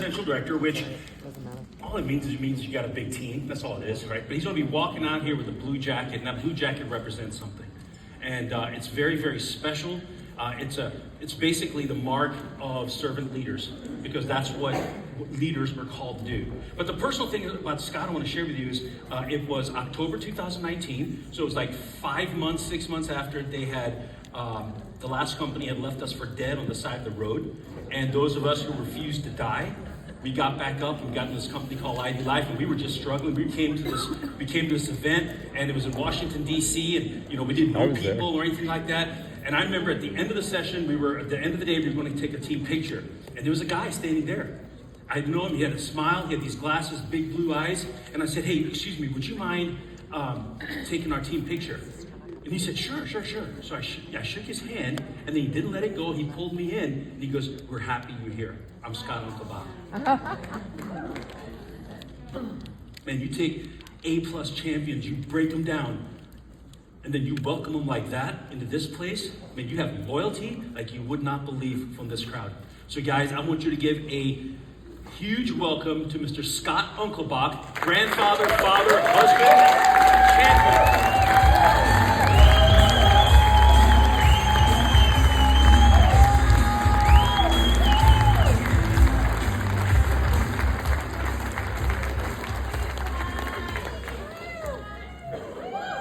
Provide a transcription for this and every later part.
presidential director, which all it means you got a big team. That's all it is, right? But he's going to be walking out here with a blue jacket, and that blue jacket represents something. And it's very, very special. It's basically the mark of servant leaders, because that's what leaders are called to do. But the personal thing about Scott I want to share with you is it was October 2019, so it was like 5 months, 6 months after they had the last company had left us for dead on the side of the road. And those of us who refused to die, we got back up and we got in this company called ID Life, and we were just struggling. We came to this event, and it was in Washington, D.C., and we didn't know people or anything like that. And I remember at the end of the session, at the end of the day, we were going to take a team picture. And there was a guy standing there. I didn't know him. He had a smile. He had these glasses, big blue eyes. And I said, hey, excuse me, would you mind taking our team picture? And he said, sure. So I shook his hand, and then he didn't let it go. He pulled me in, and he goes, we're happy you're here. I'm Scott Unclbach. Man, you take A-plus champions, you break them down, and then you welcome them like that into this place. Man, you have loyalty like you would not believe from this crowd. So guys, I want you to give a huge welcome to Mr. Scott Unclbach, grandfather, father, husband, champion.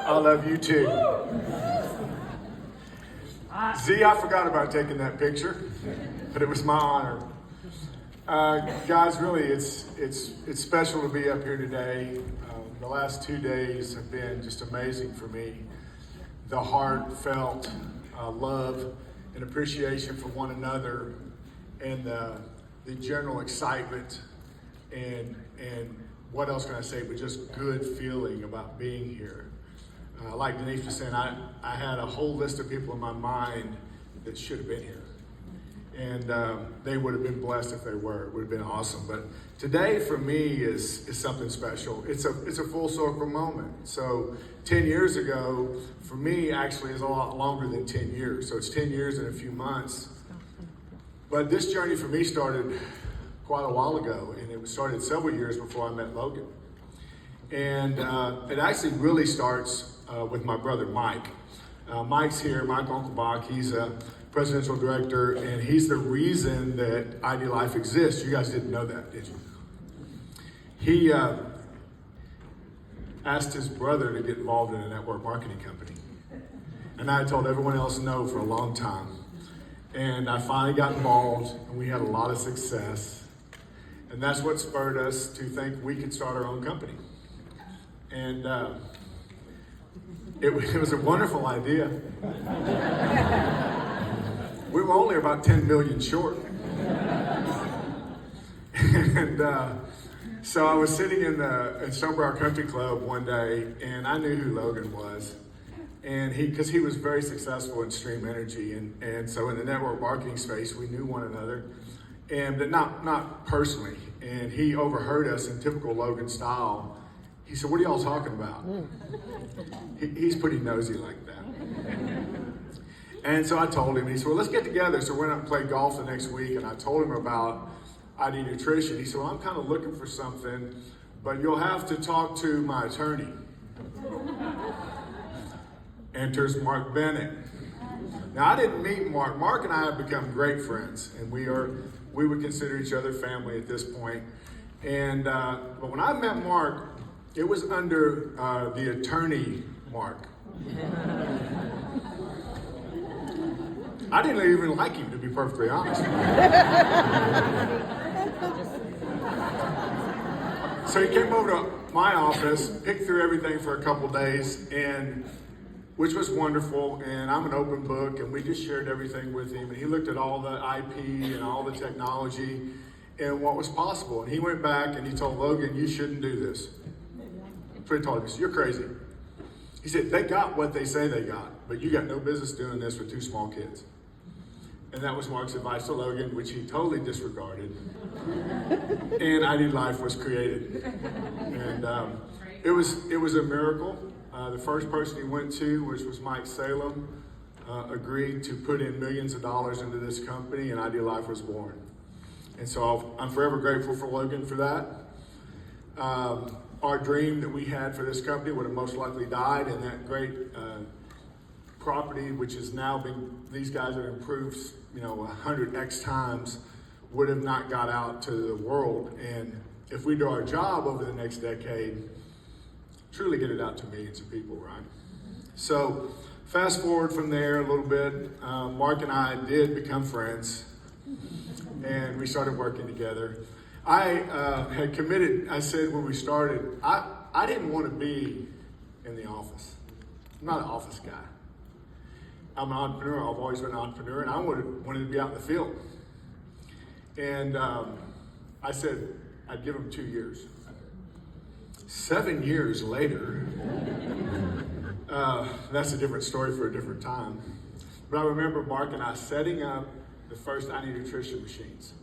I love you too. Z, I forgot about taking that picture, but it was my honor. Guys, really, it's special to be up here today. The last 2 days have been just amazing for me. The heartfelt love and appreciation for one another, and the general excitement, and what else can I say, but just good feeling about being here. Like Denise was saying, I had a whole list of people in my mind that should have been here. And they would have been blessed if they were. It would have been awesome. But today for me is something special. It's a full circle moment. So 10 years ago, for me, actually is a lot longer than 10 years. So it's 10 years and a few months. But this journey for me started quite a while ago, and it started several years before I met Logan. And it actually really starts with my brother, Mike. Mike's here, Mike Unclbach. He's a presidential director, and he's the reason that ID Life exists. You guys didn't know that, did you? He asked his brother to get involved in a network marketing company. And I had told everyone else no for a long time. And I finally got involved, and we had a lot of success. And that's what spurred us to think we could start our own company. And it was a wonderful idea. We were only about 10 million short. And so I was sitting in Stonebrook Country Club one day, and I knew who Logan was. And because he was very successful in Stream Energy, and so in the network marketing space, we knew one another, but not personally. And he overheard us in typical Logan style. He said, "What are y'all talking about?" He's pretty nosy like that. And so I told him, he said, "Well, let's get together." So we went out and played golf the next week, and I told him about ID Nutrition. He said, "Well, I'm kind of looking for something, but you'll have to talk to my attorney." Enters Mark Bennett. Now, I didn't meet Mark. Mark and I have become great friends, and we would consider each other family at this point. And but when I met Mark, it was under the attorney Mark. I didn't even like him, to be perfectly honest. So he came over to my office, picked through everything for a couple days, which was wonderful, and I'm an open book, and we just shared everything with him, and he looked at all the IP and all the technology and what was possible, and he went back and he told Logan, "You shouldn't do this." So he told him, he said, "You're crazy." He said, "They got what they say they got, but you got no business doing this with 2 small kids." And that was Mark's advice to Logan, which he totally disregarded. And ID Life was created. And it was a miracle. The first person he went to, which was Mike Salem, agreed to put in millions of dollars into this company, and ID Life was born. And so I'm forever grateful for Logan for that. Our dream that we had for this company would have most likely died, and that great property, which has now been, these guys have improved, 100x times, would have not got out to the world. And if we do our job over the next decade, truly get it out to millions of people, right? So fast forward from there a little bit, Mark and I did become friends, and we started working together. I had committed, I said when we started, I didn't want to be in the office. I'm not an office guy. I'm an entrepreneur. I've always been an entrepreneur, and I wanted to be out in the field. And I said I'd give him 2 years. 7 years later, that's a different story for a different time. But I remember Mark and I setting up the first ID Nutrition machines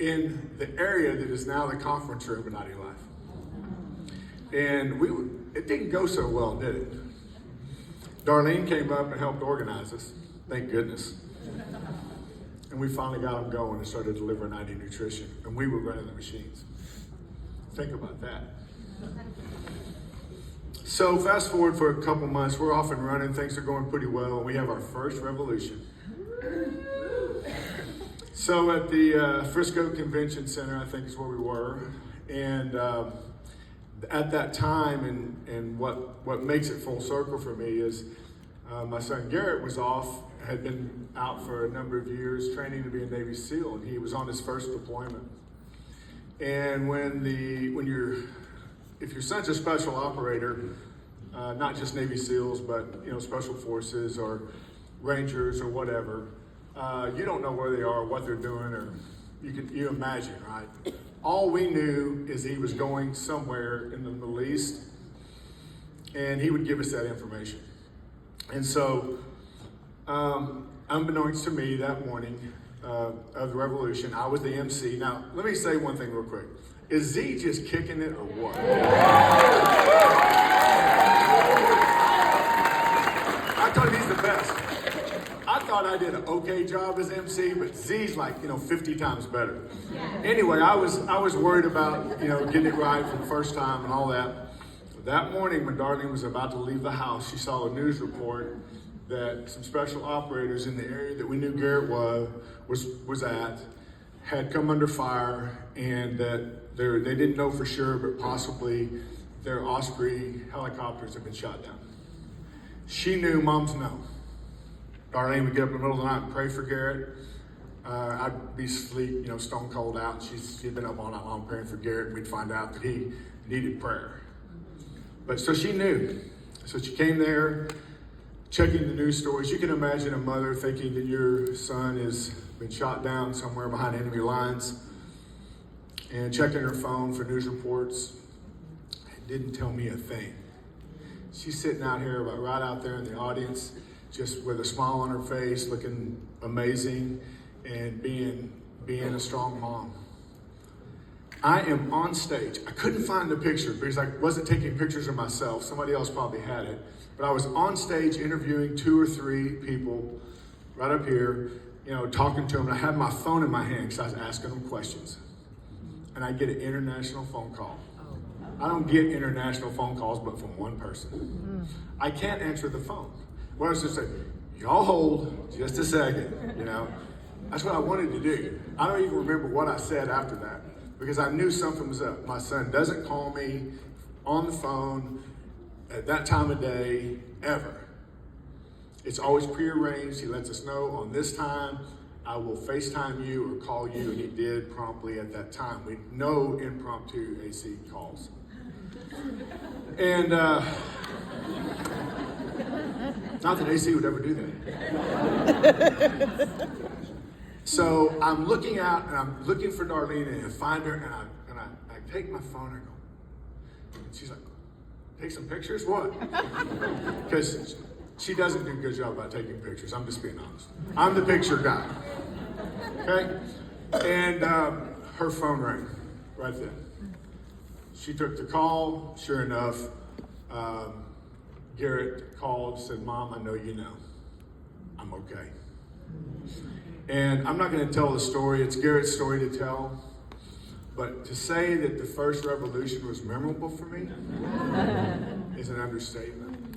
in the area that is now the conference room at ID Life. And it didn't go so well, did it? Darlene came up and helped organize us, thank goodness. And we finally got them going and started delivering ID Nutrition, and we were running the machines. Think about that. So fast forward for a couple months, we're off and running, things are going pretty well, and we have our first revolution. So at the Frisco Convention Center, I think is where we were, and at that time, and what makes it full circle for me is my son Garrett had been out for a number of years training to be a Navy SEAL, and he was on his first deployment. And if your son's a special operator, not just Navy SEALs, but special forces or Rangers or whatever, you don't know where they are, what they're doing, or you imagine, right? All we knew is he was going somewhere in the Middle East, and he would give us that information. And so, unbeknownst to me that morning of the revolution, I was the MC. Now, let me say one thing real quick. Is Z just kicking it or what? I told you he's the best. I thought I did an okay job as MC, but Z's like, 50 times better. Anyway, I was worried about, getting it right for the first time and all that. That morning when Darlene was about to leave the house, she saw a news report that some special operators in the area that we knew Garrett was at had come under fire, and that they didn't know for sure, but possibly their Osprey helicopters had been shot down. She knew, moms know. Darlene would get up in the middle of the night and pray for Garrett. I'd be asleep, stone cold out. She'd been up all night long praying for Garrett, and we'd find out that he needed prayer. But so she knew. So she came there, checking the news stories. You can imagine a mother thinking that your son has been shot down somewhere behind enemy lines, and checking her phone for news reports. It didn't tell me a thing. She's sitting out here, right out there in the audience, just with a smile on her face, looking amazing, and being a strong mom. I am on stage. I couldn't find the picture because I wasn't taking pictures of myself. Somebody else probably had it. But I was on stage interviewing 2 or 3 people right up here, talking to them. And I had my phone in my hand because I was asking them questions. And I get an international phone call. I don't get international phone calls, but from one person. I can't answer the phone. Well, I was just saying, y'all hold just a second, That's what I wanted to do. I don't even remember what I said after that because I knew something was up. My son doesn't call me on the phone at that time of day, ever. It's always prearranged. He lets us know on this time, I will FaceTime you or call you, and he did promptly at that time. We no impromptu AC calls. And not that AC would ever do that. So I'm looking out, and I'm looking for Darlene, and I find her, and I take my phone, and I go, and she's like, take some pictures? What? Because she doesn't do a good job about taking pictures. I'm just being honest. I'm the picture guy. Okay? And her phone rang right then. She took the call. Sure enough, Garrett called, said, Mom, I know you know. I'm okay. And I'm not going to tell the story. It's Garrett's story to tell. But to say that the first revolution was memorable for me is an understatement.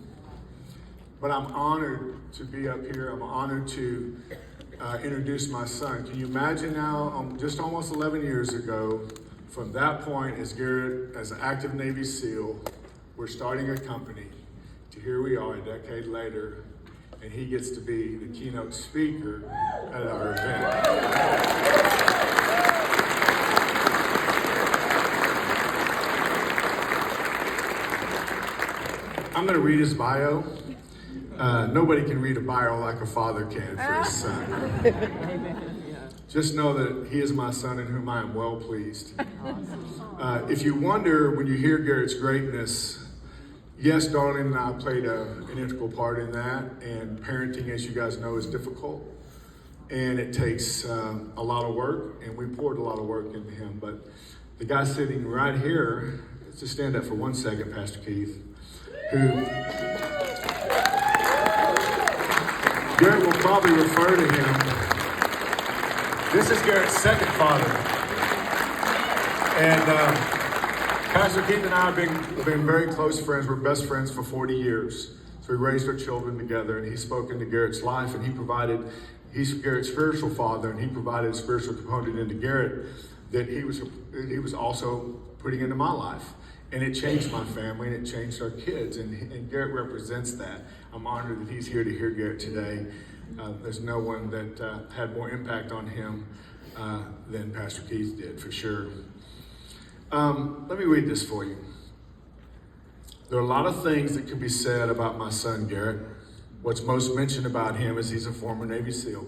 But I'm honored to be up here. I'm honored to introduce my son. Can you imagine now, just almost 11 years ago, from that point as Garrett, as an active Navy SEAL, we're starting a company, to here we are a decade later, and he gets to be the keynote speaker at our event. I'm going to read his bio. Nobody can read a bio like a father can for his son. Just know that he is my son in whom I am well pleased. If you wonder when you hear Garrett's greatness, yes, Darlene and I played an integral part in that, and parenting, as you guys know, is difficult, and it takes a lot of work, and we poured a lot of work into him. But the guy sitting right here, let's just stand up for 1 second, Pastor Keith, who Garrett will probably refer to him. This is Garrett's second father. And Pastor Keith and I have been very close friends. We're best friends for 40 years. So we raised our children together, and he's spoken to Garrett's life, and he's Garrett's spiritual father, and he provided a spiritual component into Garrett that he was also putting into my life. And it changed my family, and it changed our kids, and Garrett represents that. I'm honored that he's here to hear Garrett today. There's no one that had more impact on him than Pastor Keith did, for sure. Let me read this for you. There are a lot of things that could be said about my son, Garrett. What's most mentioned about him is he's a former Navy SEAL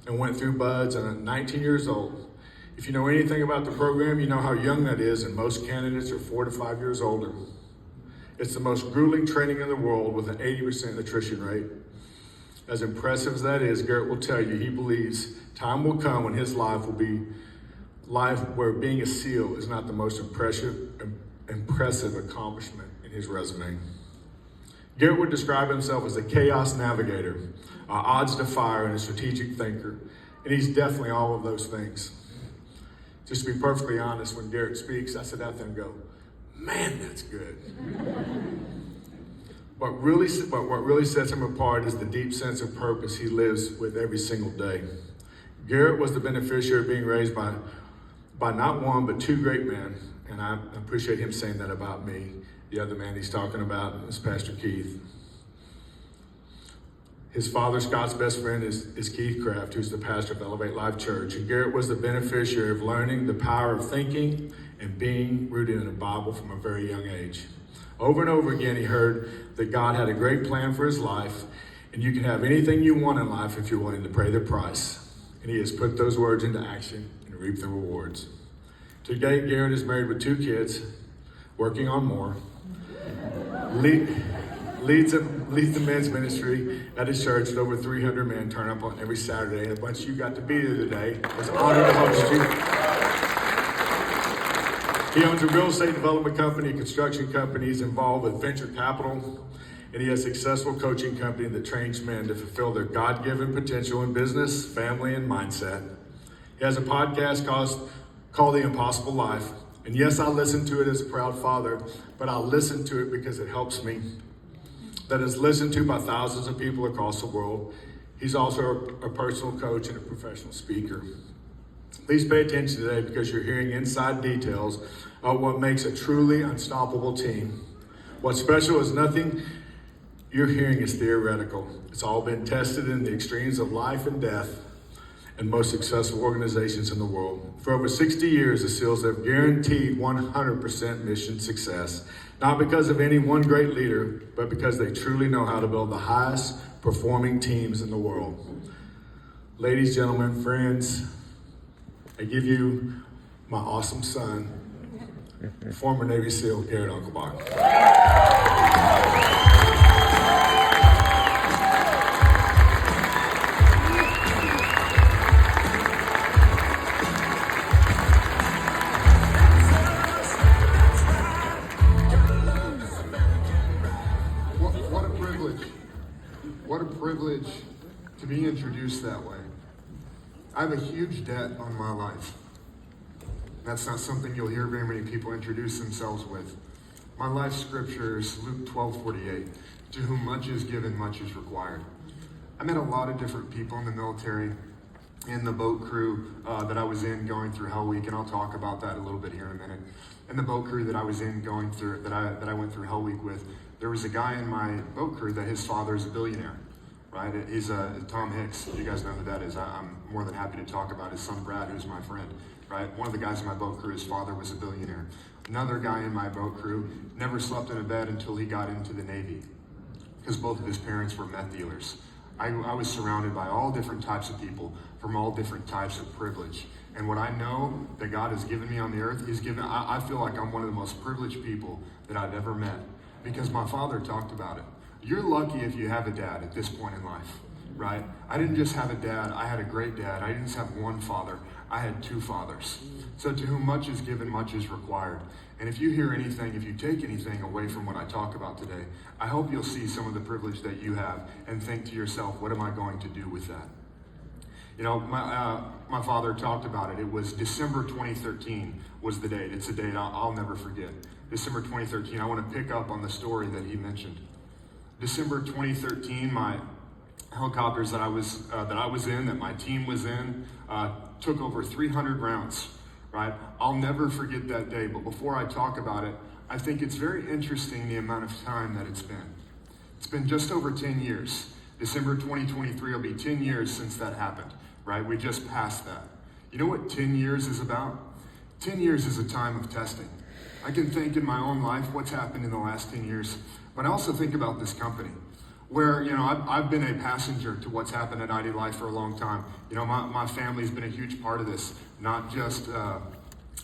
and went through BUDS at 19 years old. If you know anything about the program, you know how young that is, and most candidates are 4 to 5 years older. It's the most grueling training in the world with an 80% attrition rate. As impressive as that is, Garrett will tell you he believes time will come when his life will be life where being a SEAL is not the most impressive accomplishment in his resume. Garrett would describe himself as a chaos navigator, an odds defier, and a strategic thinker. And he's definitely all of those things. Just to be perfectly honest, when Garrett speaks, I sit out there and go, man, that's good. But what really sets him apart is the deep sense of purpose he lives with every single day. Garrett was the beneficiary of being raised by not one, but 2 great men. And I appreciate him saying that about me. The other man he's talking about is Pastor Keith. His father, Scott's best friend, is Keith Kraft, who's the pastor of Elevate Life Church. And Garrett was the beneficiary of learning the power of thinking and being rooted in the Bible from a very young age. Over and over again, he heard that God had a great plan for his life, and you can have anything you want in life if you're willing to pay the price. And he has put those words into action and reaped the rewards. Today, Garrett is married with 2 kids, working on more, leads the men's ministry at his church with over 300 men turn up on every Saturday. And a bunch of you got to be there today. I was honored to host you. He owns a real estate development company, a construction company. He's involved with venture capital, and he has a successful coaching company that trains men to fulfill their God-given potential in business, family, and mindset. He has a podcast called The Impossible Life. And yes, I listen to it as a proud father, but I listen to it because it helps me. That is listened to by thousands of people across the world. He's also a personal coach and a professional speaker. Please pay attention today because you're hearing inside details of what makes a truly unstoppable team. What's special is nothing you're hearing is theoretical. It's all been tested in the extremes of life and death and most successful organizations in the world. For over 60 years, the SEALs have guaranteed 100% mission success, not because of any one great leader, but because they truly know how to build the highest performing teams in the world. Ladies, gentlemen, friends, I give you my awesome son, former Navy SEAL Garrett Unclbach. What a privilege to to be introduced that way. I have a huge debt on my life. That's not something you'll hear very many people introduce themselves with. My life scripture is Luke 12:48. To whom much is given, much is required. I met a lot of different people in the military, in the boat crew that I was in going through Hell Week, and I'll talk about that a little bit here in a minute. In the boat crew that I was in going through, that I went through Hell Week with, there was a guy in my boat crew that his father is a billionaire, right? He's Tom Hicks. You guys know who that is. I'm more than happy to talk about his son Brad, who's my friend, right? One of the guys in my boat crew, his father was a billionaire. Another guy in my boat crew never slept in a bed until he got into the Navy, because both of his parents were meth dealers. I was surrounded by all different types of people from all different types of privilege. And what I know that God has given me on the earth, I feel like I'm one of the most privileged people that I've ever met, because my father talked about it. You're lucky if you have a dad at this point in life, right? I didn't just have a dad, I had a great dad. I didn't just have one father, I had two fathers. So to whom much is given, much is required. And if you hear anything, if you take anything away from what I talk about today, I hope you'll see some of the privilege that you have and think to yourself, what am I going to do with that? You know, my father talked about it. It was December 2013 was the date. It's a date I'll never forget. December 2013. I want to pick up on the story that he mentioned. December 2013, my helicopters that I was in, that my team was in, took over 300 rounds. Right? I'll never forget that day, but before I talk about it, I think it's very interesting the amount of time that it's been. It's been just over 10 years. December 2023 will be 10 years since that happened, right? We just passed that. You know what 10 years is about? 10 years is a time of testing. I can think in my own life what's happened in the last 10 years, but I also think about this company, where, you know, I've been a passenger to what's happened at ID Life for a long time. You know, my family's been a huge part of this, not just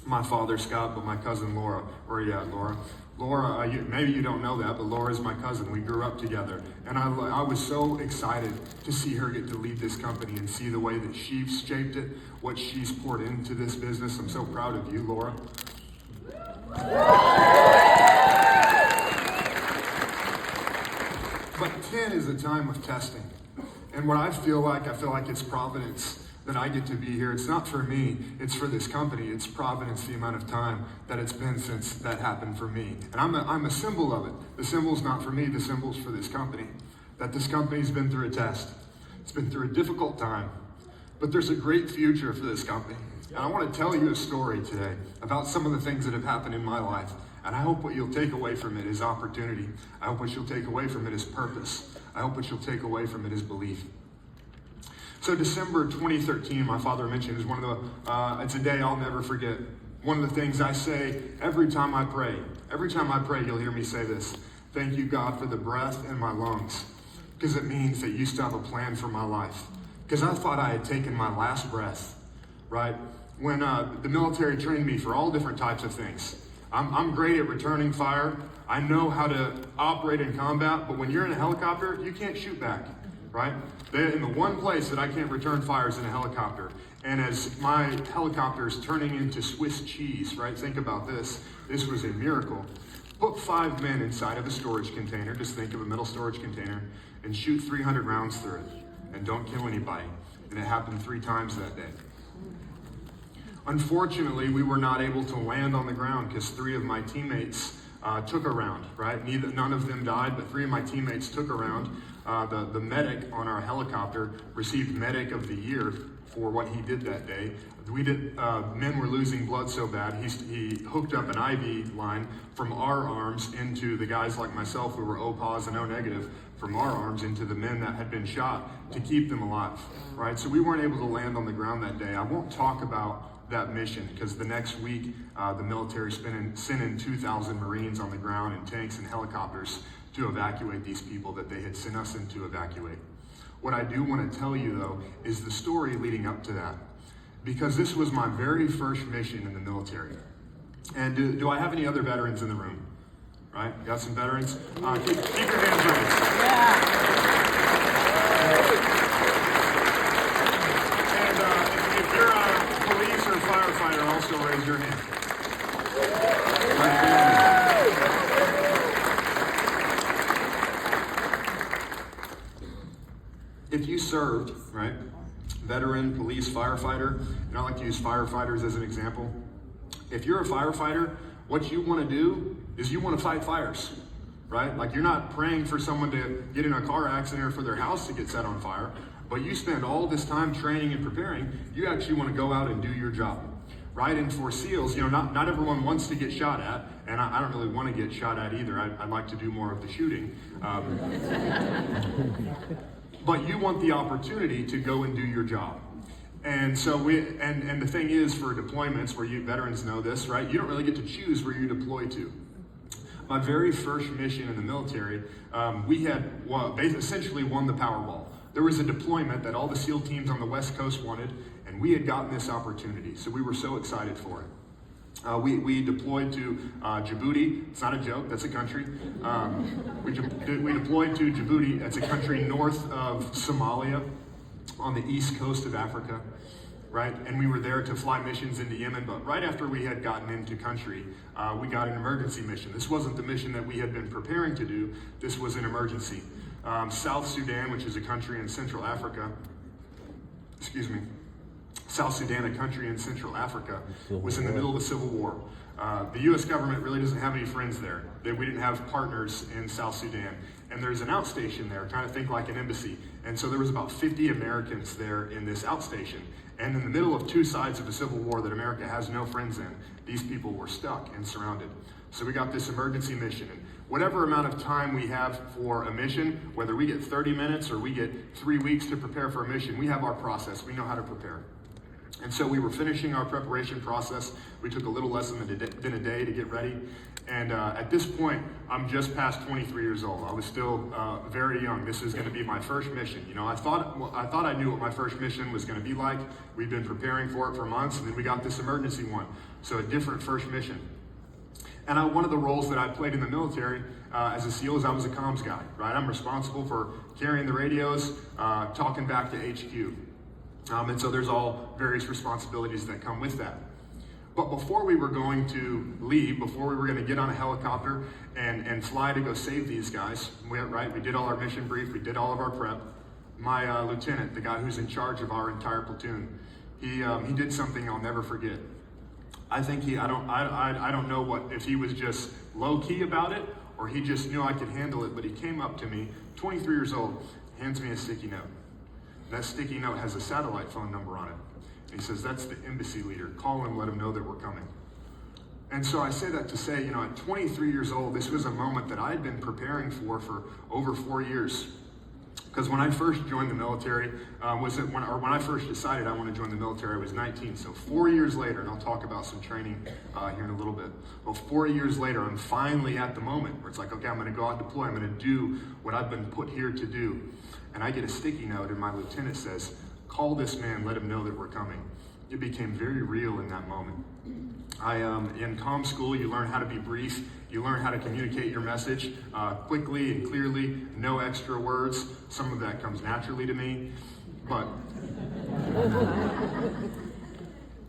my father, Scott, but my cousin, Laura. Where are you at, Laura? Laura, maybe you don't know that, but Laura's my cousin. We grew up together. And I was so excited to see her get to lead this company and see the way that she's shaped it, what she's poured into this business. I'm so proud of you, Laura. But 10 is a time of testing. And what I feel like it's providence that I get to be here. It's not for me, it's for this company. It's providence, the amount of time that it's been since that happened for me. And I'm a symbol of it. The symbol's not for me, the symbol's for this company. That this company's been through a test. It's been through a difficult time. But there's a great future for this company. And I want to tell you a story today about some of the things that have happened in my life. And I hope what you'll take away from it is opportunity. I hope what you'll take away from it is purpose. I hope what you'll take away from it is belief. So December 2013, my father mentioned, is one of the, it's a day I'll never forget. One of the things I say every time I pray. Every time I pray, you'll hear me say this. Thank you, God, for the breath in my lungs. Because it means that you still have a plan for my life. Because I thought I had taken my last breath, right? When the military trained me for all different types of things. I'm great at returning fire. I know how to operate in combat, but when you're in a helicopter, you can't shoot back, right? In the one place that I can't return fire is in a helicopter. And as my helicopter is turning into Swiss cheese, right? Think about this. This was a miracle. Put 5 men inside of a storage container, just think of a metal storage container, and shoot 300 rounds through it. And don't kill anybody. And it happened 3 times that day. Unfortunately, we were not able to land on the ground because 3 of my teammates took a round, right? None of them died, but 3 of my teammates took a round. The medic on our helicopter received Medic of the Year for what he did that day. Men were losing blood so bad, he hooked up an IV line from our arms into the guys like myself who were O positive and O negative, from our arms into the men that had been shot to keep them alive, right? So we weren't able to land on the ground that day. I won't talk about that mission because the next week the military sent in 2,000 Marines on the ground in tanks and helicopters to evacuate these people that they had sent us in to evacuate. What I do want to tell you though is the story leading up to that, because this was my very first mission in the military. And do I have any other veterans in the room? Right? Got some veterans? Keep your hands raised. Yeah. And if you're a police or firefighter, also raise your hand. if you served, right, veteran, police, firefighter, and I like to use firefighters as an example. If you're a firefighter, what you want to do is you want to fight fires, right? Like, you're not praying for someone to get in a car accident or for their house to get set on fire, but you spend all this time training and preparing. You actually want to go out and do your job, right? And for SEALs, not everyone wants to get shot at, and I don't really want to get shot at either. I'd like to do more of the shooting. But you want the opportunity to go and do your job. And so and the thing is, for deployments, where you veterans know this, right? You don't really get to choose where you deploy to. My very first mission in the military, we had essentially won the Powerball. There was a deployment that all the SEAL teams on the West Coast wanted, and we had gotten this opportunity. So we were so excited for it. We deployed to Djibouti. It's not a joke, that's a country. We deployed to Djibouti. That's a country north of Somalia on the east coast of Africa, right? And we were there to fly missions into Yemen, but right after we had gotten into country, we got an emergency mission. This wasn't the mission that we had been preparing to do. This was an emergency. South Sudan, which is a country in Central Africa, South Sudan, a country in Central Africa, was in the middle of a civil war. The U.S. government really doesn't have any friends there. We didn't have partners in South Sudan. And there's an outstation there, kind of think like an embassy. And so there was about 50 Americans there in this outstation. And in the middle of two sides of a civil war that America has no friends in, these people were stuck and surrounded. So we got this emergency mission. And whatever amount of time we have for a mission, whether we get 30 minutes or we get 3 weeks to prepare for a mission, we have our process. We know how to prepare. And so we were finishing our preparation process. We took a little less than a day to get ready. And at this point, I'm just past 23 years old. I was still very young. This is going to be my first mission. I thought I knew what my first mission was going to be like. We've been preparing for it for months, and then we got this emergency one. So a different first mission. And one of the roles that I played in the military as a SEAL is I was a comms guy, right? I'm responsible for carrying the radios, talking back to HQ. And so there's all various responsibilities that come with that. But before we were going to leave, before we were going to get on a helicopter and fly to go save these guys, we did all our mission brief, we did all of our prep. My lieutenant, the guy who's in charge of our entire platoon, he did something I'll never forget. I think I don't know if he was just low key about it or he just knew I could handle it, but he came up to me, 23 years old, hands me a sticky note. That sticky note has a satellite phone number on it. And he says, that's the embassy leader. Call him, let him know that we're coming. And so I say that to say, at 23 years old, this was a moment that I had been preparing for over 4 years. Because when I first joined the military, when I first decided I want to join the military, I was 19. So 4 years later, and I'll talk about some training here in a little bit. Well, 4 years later, I'm finally at the moment where it's like, okay, I'm going to go out and deploy. I'm going to do what I've been put here to do. And I get a sticky note, and my lieutenant says, call this man, let him know that we're coming. It became very real in that moment. In comm school, you learn how to be brief. You learn how to communicate your message quickly and clearly, no extra words. Some of that comes naturally to me, but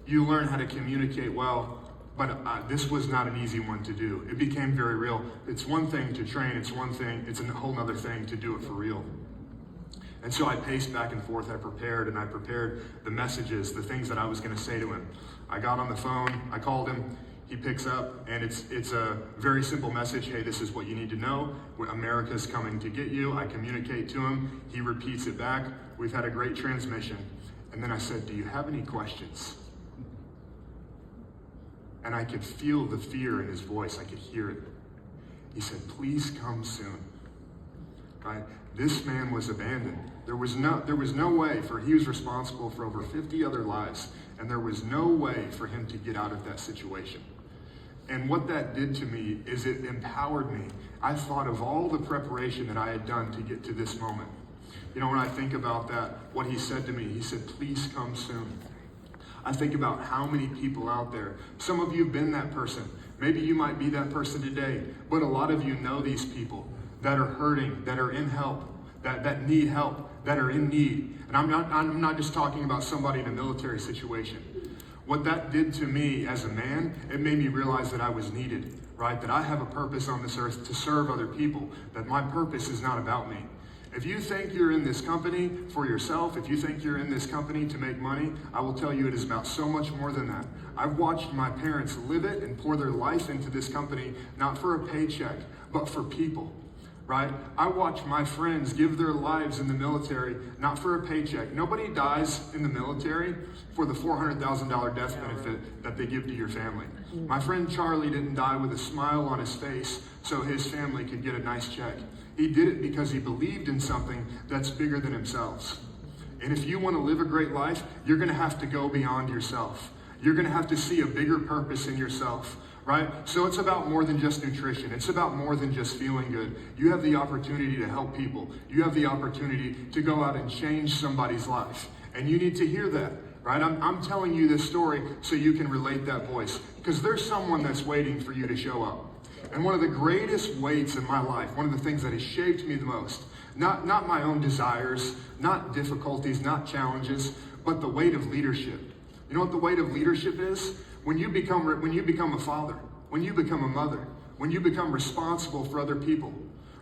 you learn how to communicate well. But this was not an easy one to do. It became very real. It's one thing to train. It's a whole other thing to do it for real. And so I paced back and forth. I prepared the messages, the things that I was going to say to him. I got on the phone. I called him. He picks up, and it's a very simple message. Hey, this is what you need to know. America's coming to get you. I communicate to him. He repeats it back. We've had a great transmission. And then I said, do you have any questions? And I could feel the fear in his voice. I could hear it. He said, please come soon. Right? This man was abandoned. There was no way he was responsible for over 50 other lives, and there was no way for him to get out of that situation. And what that did to me is it empowered me. I thought of all the preparation that I had done to get to this moment. When I think about that, what he said to me, he said, please come soon. I think about how many people out there, some of you have been that person. Maybe you might be that person today, but a lot of you know these people that are hurting, that are in help, that need help, that are in need. And I'm not just talking about somebody in a military situation. What that did to me as a man, it made me realize that I was needed, right? That I have a purpose on this earth to serve other people, that my purpose is not about me. If you think you're in this company for yourself, if you think you're in this company to make money, I will tell you it is about so much more than that. I've watched my parents live it and pour their life into this company, not for a paycheck, but for people, right? I watch my friends give their lives in the military, not for a paycheck. Nobody dies in the military for the $400,000 death benefit that they give to your family. My friend Charlie didn't die with a smile on his face so his family could get a nice check. He did it because he believed in something that's bigger than himself. And if you want to live a great life, you're going to have to go beyond yourself. You're going to have to see a bigger purpose in yourself, right? So it's about more than just nutrition. It's about more than just feeling good. You have the opportunity to help people. You have the opportunity to go out and change somebody's life. And you need to hear that, right? I'm telling you this story so you can relate that voice, because there's someone that's waiting for you to show up. And one of the greatest weights in my life, one of the things that has shaped me the most, not my own desires, not difficulties, not challenges, but the weight of leadership. You know what the weight of leadership is? When you become a father, when you become a mother, when you become responsible for other people,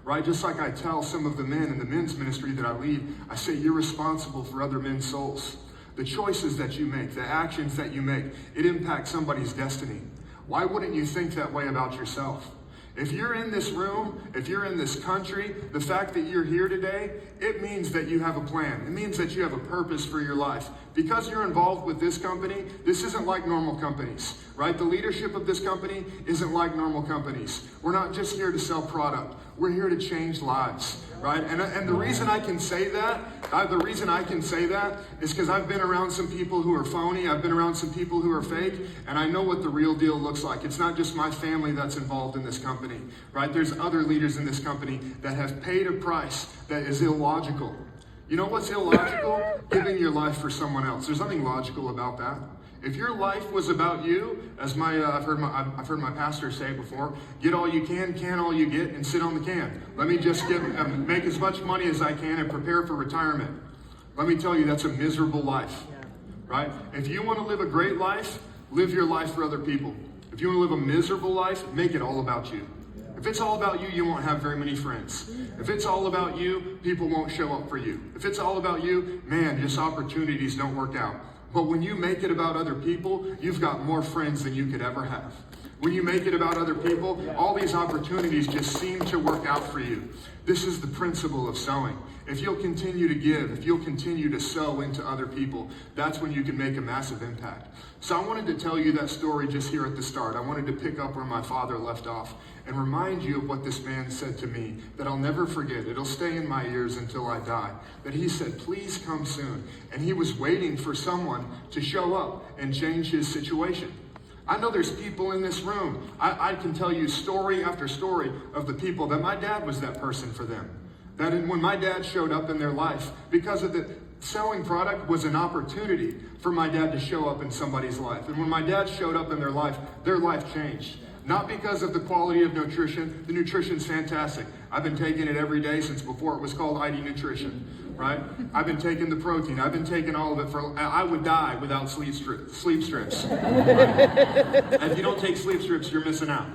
right? Just like I tell some of the men in the men's ministry that I lead, I say you're responsible for other men's souls. The choices that you make, the actions that you make, it impacts somebody's destiny. Why wouldn't you think that way about yourself? If you're in this room, if you're in this country, the fact that you're here today, it means that you have a plan. It means that you have a purpose for your life. Because you're involved with this company, this isn't like normal companies, right? The leadership of this company isn't like normal companies. We're not just here to sell product. We're here to change lives, right? And the reason I can say that, is because I've been around some people who are phony. I've been around some people who are fake, and I know what the real deal looks like. It's not just my family that's involved in this company, right? There's other leaders in this company that have paid a price that is illogical. You know what's illogical? Giving your life for someone else. There's nothing logical about that. If your life was about you, as I've heard my pastor say before, get all you can all you get, and sit on the can. Let me just make as much money as I can and prepare for retirement. Let me tell you, that's a miserable life, right? If you want to live a great life, live your life for other people. If you want to live a miserable life, make it all about you. If it's all about you, you won't have very many friends. If it's all about you, people won't show up for you. If it's all about you, man, just opportunities don't work out. But when you make it about other people, you've got more friends than you could ever have. When you make it about other people, all these opportunities just seem to work out for you. This is the principle of sowing. If you'll continue to give, if you'll continue to sow into other people, that's when you can make a massive impact. So I wanted to tell you that story just here at the start. I wanted to pick up where my father left off and remind you of what this man said to me that I'll never forget. It'll stay in my ears until I die. That he said, please come soon. And he was waiting for someone to show up and change his situation. I know there's people in this room. I can tell you story after story of the people that my dad was that person for them. That when my dad showed up in their life, because of the selling product was an opportunity for my dad to show up in somebody's life. And when my dad showed up in their life changed. Not because of the quality of nutrition. The nutrition's fantastic. I've been taking it every day since before it was called ID Nutrition, right? I've been taking the protein. I've been taking all of it I would die without sleep strips. If you don't take sleep strips, you're missing out.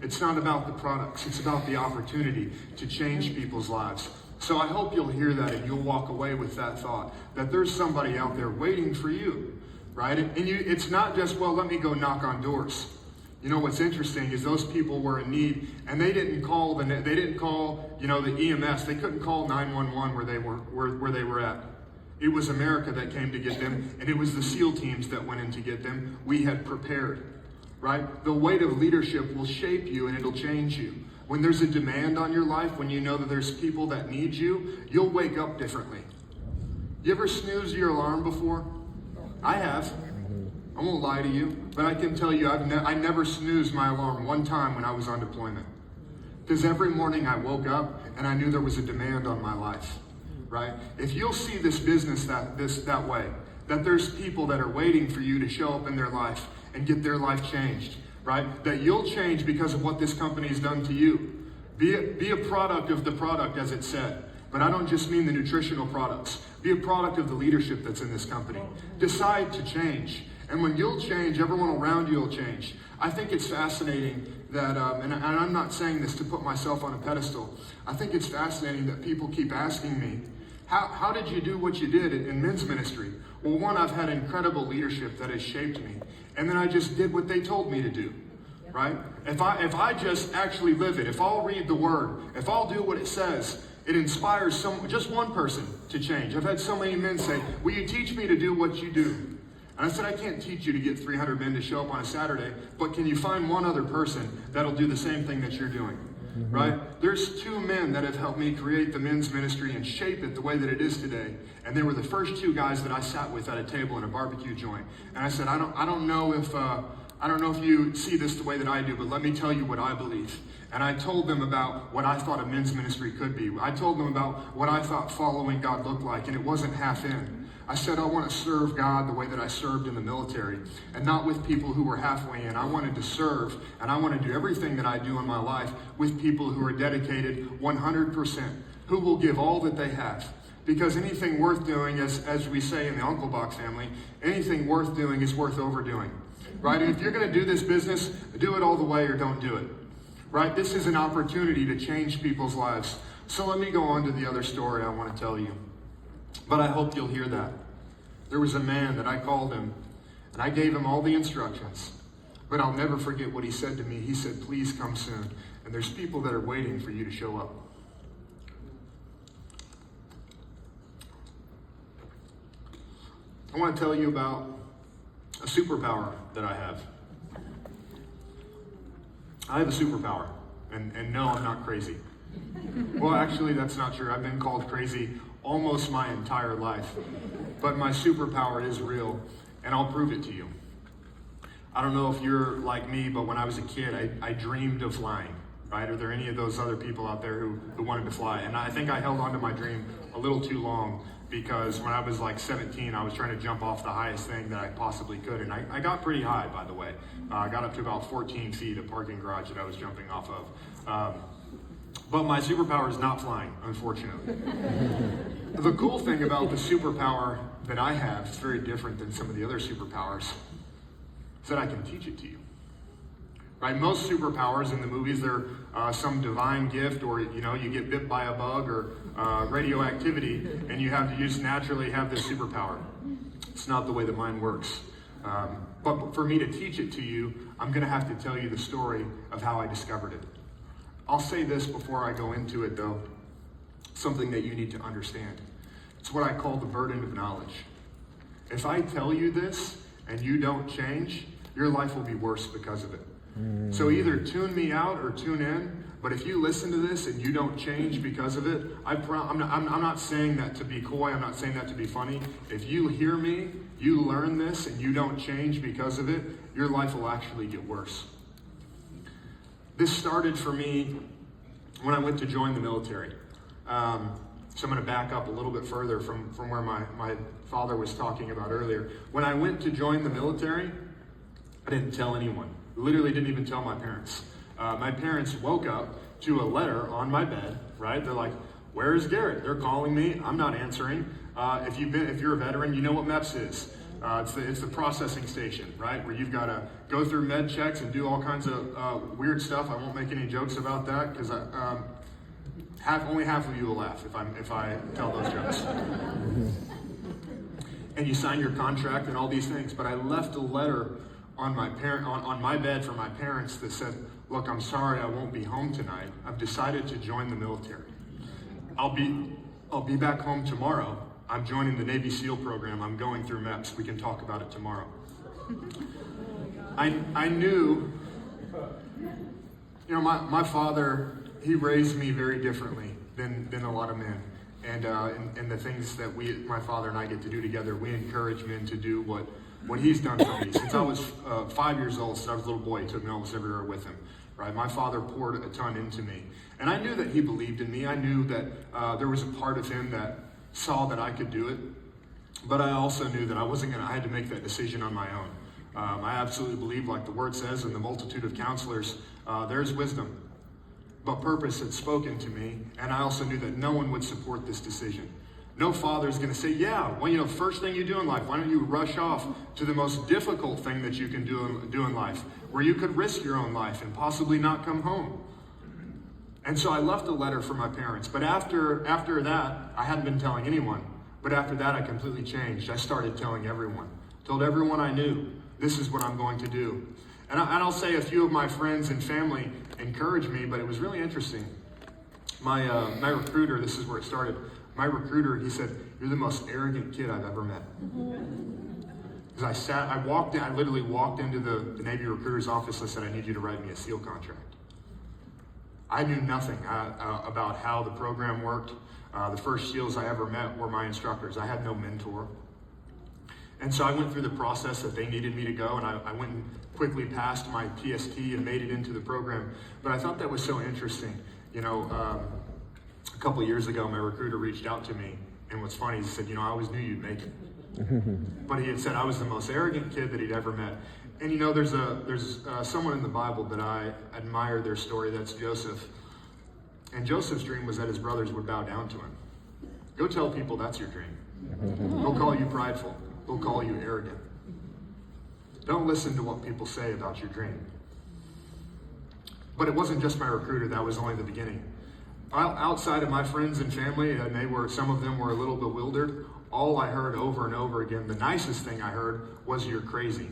It's not about the products. It's about the opportunity to change people's lives. So I hope you'll hear that and you'll walk away with that thought that there's somebody out there waiting for you. Right? And it's not just, well, let me go knock on doors. You know, what's interesting is those people were in need, and they didn't call the EMS. They couldn't call 911 where they were at. It was America that came to get them, and it was the SEAL teams that went in to get them. We had prepared, right? The weight of leadership will shape you, and it'll change you. When there's a demand on your life, when you know that there's people that need you, you'll wake up differently. You ever snooze your alarm before? I have. I won't lie to you, but I can tell you I never snoozed my alarm one time when I was on deployment. Because every morning I woke up and I knew there was a demand on my life, right? If you'll see this business that way, that there's people that are waiting for you to show up in their life and get their life changed, right? That you'll change because of what this company has done to you. Be a product of the product, as it said. But I don't just mean the nutritional products. Be a product of the leadership that's in this company. Decide to change. And when you'll change, everyone around you will change. I think it's fascinating that, and I'm not saying this to put myself on a pedestal, I think it's fascinating that people keep asking me, how did you do what you did in men's ministry? Well, one, I've had incredible leadership that has shaped me. And then I just did what they told me to do, right? If I just actually live it, if I'll read the word, if I'll do what it says, it inspires just one person to change. I've had so many men say, will you teach me to do what you do? And I said, I can't teach you to get 300 men to show up on a Saturday, but can you find one other person that'll do the same thing that you're doing? Right? There's 2 men that have helped me create the men's ministry and shape it the way that it is today. And they were the first 2 guys that I sat with at a table in a barbecue joint. And I said, I don't know if you see this the way that I do, but let me tell you what I believe. And I told them about what I thought a men's ministry could be. I told them about what I thought following God looked like, and it wasn't half in. I said, I want to serve God the way that I served in the military, and not with people who were halfway in. I wanted to serve, and I want to do everything that I do in my life with people who are dedicated 100%, who will give all that they have. Because anything worth doing, as we say in the Unclbach family, anything worth doing is worth overdoing. Right? And if you're going to do this business, do it all the way or don't do it. Right? This is an opportunity to change people's lives. So let me go on to the other story I want to tell you. But I hope you'll hear that. There was a man that I called him, and I gave him all the instructions. But I'll never forget what he said to me. He said, please come soon. And there's people that are waiting for you to show up. I want to tell you about a superpower that I have. I have a superpower. And no, I'm not crazy. Well, actually, that's not true. I've been called crazy almost my entire life. But my superpower is real, and I'll prove it to you. I don't know if you're like me, but when I was a kid, I dreamed of flying, right? Are there any of those other people out there who wanted to fly? And I think I held on to my dream a little too long, because when I was like 17, I was trying to jump off the highest thing that I possibly could. And I got pretty high, by the way. I got up to about 14 feet, a parking garage that I was jumping off of. But my superpower is not flying, unfortunately. The cool thing about the superpower that I have, it's very different than some of the other superpowers, is that I can teach it to you. Right? Most superpowers in the movies, they're some divine gift, or you get bit by a bug or radioactivity, and you just naturally have this superpower. It's not the way that mine works. But for me to teach it to you, I'm going to have to tell you the story of how I discovered it. I'll say this before I go into it, though, something that you need to understand. It's what I call the burden of knowledge. If I tell you this and you don't change, your life will be worse because of it. So either tune me out or tune in, but if you listen to this and you don't change because of it, I'm not saying that to be coy, I'm not saying that to be funny. If you hear me, you learn this, and you don't change because of it, your life will actually get worse. This started for me when I went to join the military. So I'm going to back up a little bit further from where my father was talking about earlier. When I went to join the military, I didn't tell anyone. Literally didn't even tell my parents. My parents woke up to a letter on my bed, right? They're like, where's Garrett? They're calling me. I'm not answering. If you're a veteran, you know what MEPS is. It's the processing station, right? Where you've got to go through med checks and do all kinds of weird stuff. I won't make any jokes about that, because only half of you will laugh if I tell those jokes. And you sign your contract and all these things. But I left a letter on my bed for my parents that said, look, I'm sorry I won't be home tonight. I've decided to join the military. I'll be back home tomorrow. I'm joining the Navy SEAL program. I'm going through MEPS. We can talk about it tomorrow. I knew, my father, he raised me very differently than a lot of men. And the things that my father and I get to do together, we encourage men to do what he's done for me. Since I was 5 years old, since I was a little boy, he took me almost everywhere with him. Right? My father poured a ton into me. And I knew that he believed in me. I knew that there was a part of him that saw that I could do it. But I also knew that I had to make that decision on my own. I absolutely believe, like the word says, in the multitude of counselors, there's wisdom. But purpose had spoken to me, and I also knew that no one would support this decision. No father is going to say, yeah, well, first thing you do in life, why don't you rush off to the most difficult thing that you can do in life, where you could risk your own life and possibly not come home. And so I left a letter for my parents. But after that, I hadn't been telling anyone. But after that, I completely changed. I started telling everyone. Told everyone I knew, this is what I'm going to do. And I'll say a few of my friends and family encouraged me, but it was really interesting. My recruiter, this is where it started. My recruiter, he said, "You're the most arrogant kid I've ever met." Because I literally walked into the Navy recruiter's office. I said, "I need you to write me a SEAL contract." I knew nothing about how the program worked. The first SEALs I ever met were my instructors. I had no mentor. And so I went through the process that they needed me to go, and I went and quickly passed my PST and made it into the program. But I thought that was so interesting. A couple of years ago, my recruiter reached out to me, and what's funny, he said, "I always knew you'd make it." But he had said I was the most arrogant kid that he'd ever met. And there's someone in the Bible that I admire their story. That's Joseph. And Joseph's dream was that his brothers would bow down to him. Go tell people that's your dream. They'll call you prideful. They'll call you arrogant. Don't listen to what people say about your dream. But it wasn't just my recruiter. That was only the beginning. Outside of my friends and family, and some of them were a little bewildered, all I heard over and over again, the nicest thing I heard was, "You're crazy."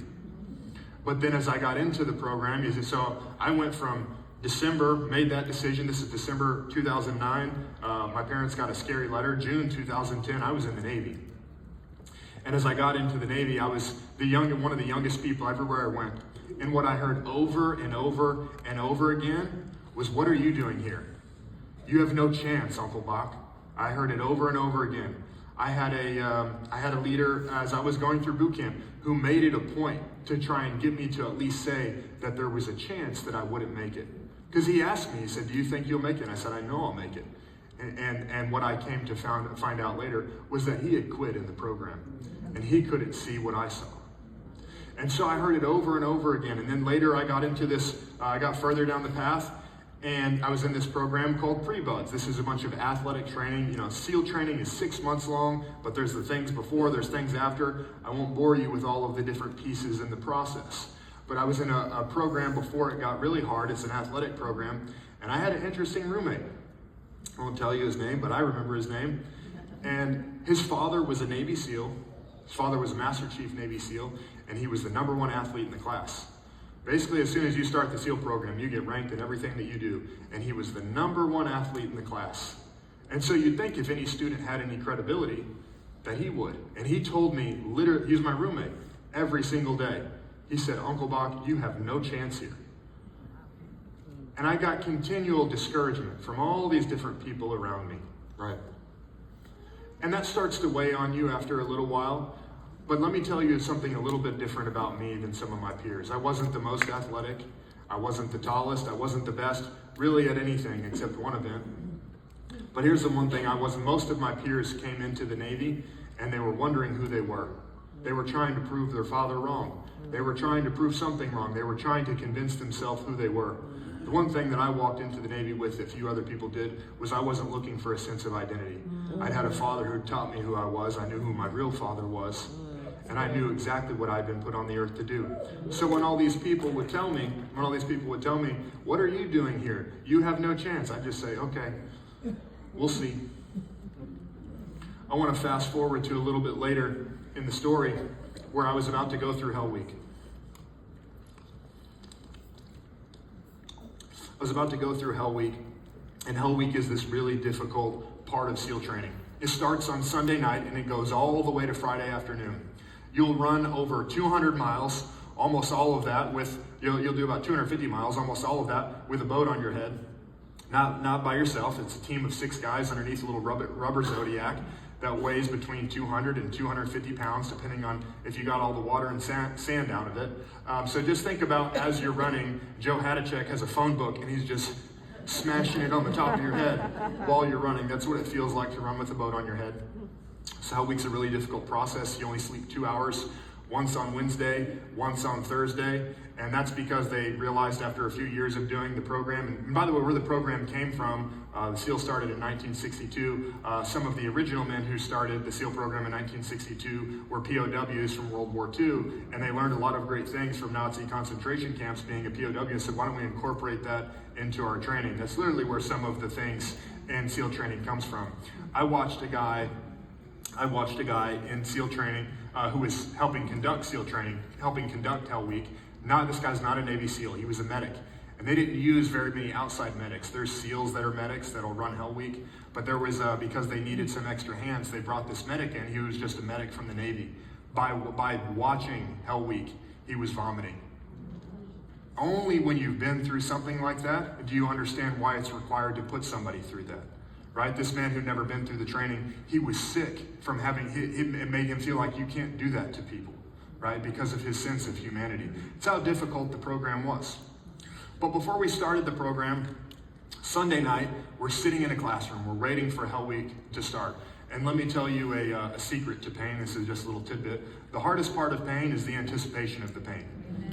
But then as I got into the program, so I went from December, made that decision. This is December 2009. My parents got a scary letter. June 2010, I was in the Navy. And as I got into the Navy, I was one of the youngest people everywhere I went. And what I heard over and over and over again was, "What are you doing here? You have no chance, Unclbach." I heard it over and over again. I had a leader as I was going through boot camp who made it a point to try and get me to at least say that there was a chance that I wouldn't make it. Because he asked me, he said, "Do you think you'll make it?" And I said, "I know I'll make it." And what I came to find out later was that he had quit in the program, and he couldn't see what I saw. And so I heard it over and over again. And then later I got into this, I got further down the path, and I was in this program called Pre-Buds. This is a bunch of athletic training. SEAL training is 6 months long, but there's the things before, there's things after. I won't bore you with all of the different pieces in the process. But I was in a program before it got really hard. It's an athletic program, and I had an interesting roommate. I won't tell you his name, but I remember his name. And his father was a Navy SEAL. His father was a Master Chief Navy SEAL, and he was the #1 athlete in the class. Basically, as soon as you start the SEAL program, you get ranked in everything that you do, and he was the #1 athlete in the class. And so you'd think if any student had any credibility, that he would. And he told me, literally, he was my roommate, every single day. He said, "Unclbach, you have no chance here." And I got continual discouragement from all these different people around me, right? And that starts to weigh on you after a little while. But let me tell you something a little bit different about me than some of my peers. I wasn't the most athletic. I wasn't the tallest. I wasn't the best, really, at anything except one event. But here's the one thing I wasn't. Most of my peers came into the Navy, and they were wondering who they were. They were trying to prove their father wrong. They were trying to prove something wrong. They were trying to convince themselves who they were. The one thing that I walked into the Navy with, a few other people did, was I wasn't looking for a sense of identity. I'd had a father who taught me who I was. I knew who my real father was. And I knew exactly what I'd been put on the earth to do. So when all these people would tell me, "What are you doing here? You have no chance," I'd just say, "Okay, we'll see." I want to fast forward to a little bit later in the story where I was about to go through Hell Week. I was about to go through Hell Week, and Hell Week is this really difficult part of SEAL training. It starts on Sunday night, and it goes all the way to Friday afternoon. You'll run over 200 miles, almost all of that you'll do about 250 miles, almost all of that with a boat on your head. Not by yourself. It's a team of 6 guys underneath a little rubber Zodiac that weighs between 200 and 250 pounds, depending on if you got all the water and sand out of it. So just think about as you're running, Joe Hadachek has a phone book, and he's just smashing it on the top of your head while you're running. That's what it feels like to run with a boat on your head. So Hell Week's a really difficult process. You only sleep 2 hours once on Wednesday, once on Thursday. And that's because they realized after a few years of doing the program, and by the way, where the program came from, the SEAL started in 1962. Some of the original men who started the SEAL program in 1962 were POWs from World War II, and they learned a lot of great things from Nazi concentration camps being a POW, and said, why don't we incorporate that into our training? That's literally where some of the things in SEAL training comes from. I watched a guy in SEAL training who was helping conduct SEAL training, helping conduct Hell Week. This guy's not a Navy SEAL, he was a medic. And they didn't use very many outside medics. There's SEALs that are medics that'll run Hell Week, but there was, because they needed some extra hands, they brought this medic in. He was just a medic from the Navy. By watching Hell Week, he was vomiting. Only when you've been through something like that do you understand why it's required to put somebody through that. Right? This man who'd never been through the training, he was sick from having, it made him feel like you can't do that to people, right? Because of his sense of humanity. It's how difficult the program was. But before we started the program, Sunday night, we're sitting in a classroom. We're waiting for Hell Week to start. And let me tell you a secret to pain. This is just a little tidbit. The hardest part of pain is the anticipation of the pain,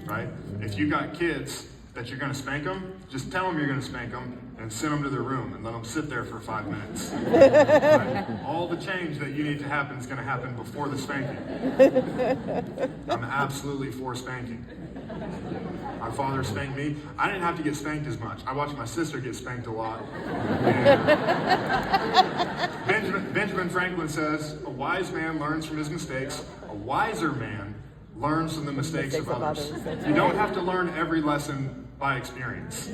right? If you got kids that you're going to spank them, just tell them you're going to spank them and send them to their room and let them sit there for 5 minutes. Right? All the change that you need to happen is going to happen before the spanking. I'm absolutely for spanking. My father spanked me. I didn't have to get spanked as much. I watched my sister get spanked a lot. Benjamin Franklin says, a wise man learns from his mistakes. A wiser man learns from the mistakes of others. You don't have to learn every lesson by experience.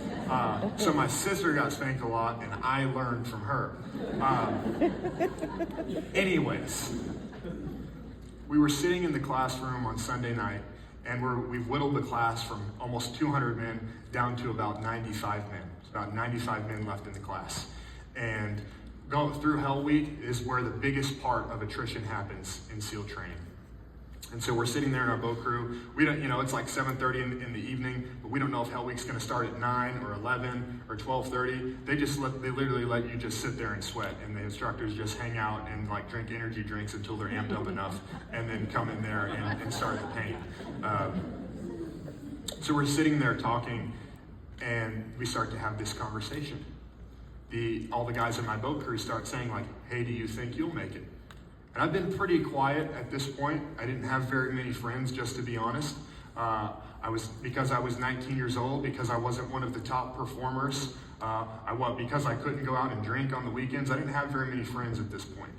So my sister got spanked a lot, and I learned from her. Anyways, we were sitting in the classroom on Sunday night, and we've whittled the class from almost 200 men down to about 95 men. There's about 95 men left in the class. And going through Hell Week is where the biggest part of attrition happens in SEAL training. And so we're sitting there in our boat crew. We don't, it's like 7:30 in the evening, but we don't know if Hell Week's going to start at 9 or 11 or 12:30. They literally let you just sit there and sweat, and the instructors just hang out and like drink energy drinks until they're amped up enough, and then come in there and start the pain. So we're sitting there talking, and we start to have this conversation. All the guys in my boat crew start saying like, "Hey, do you think you'll make it?" And I've been pretty quiet at this point. I didn't have very many friends, just to be honest. Because I was 19 years old, because I wasn't one of the top performers, because I couldn't go out and drink on the weekends, I didn't have very many friends at this point.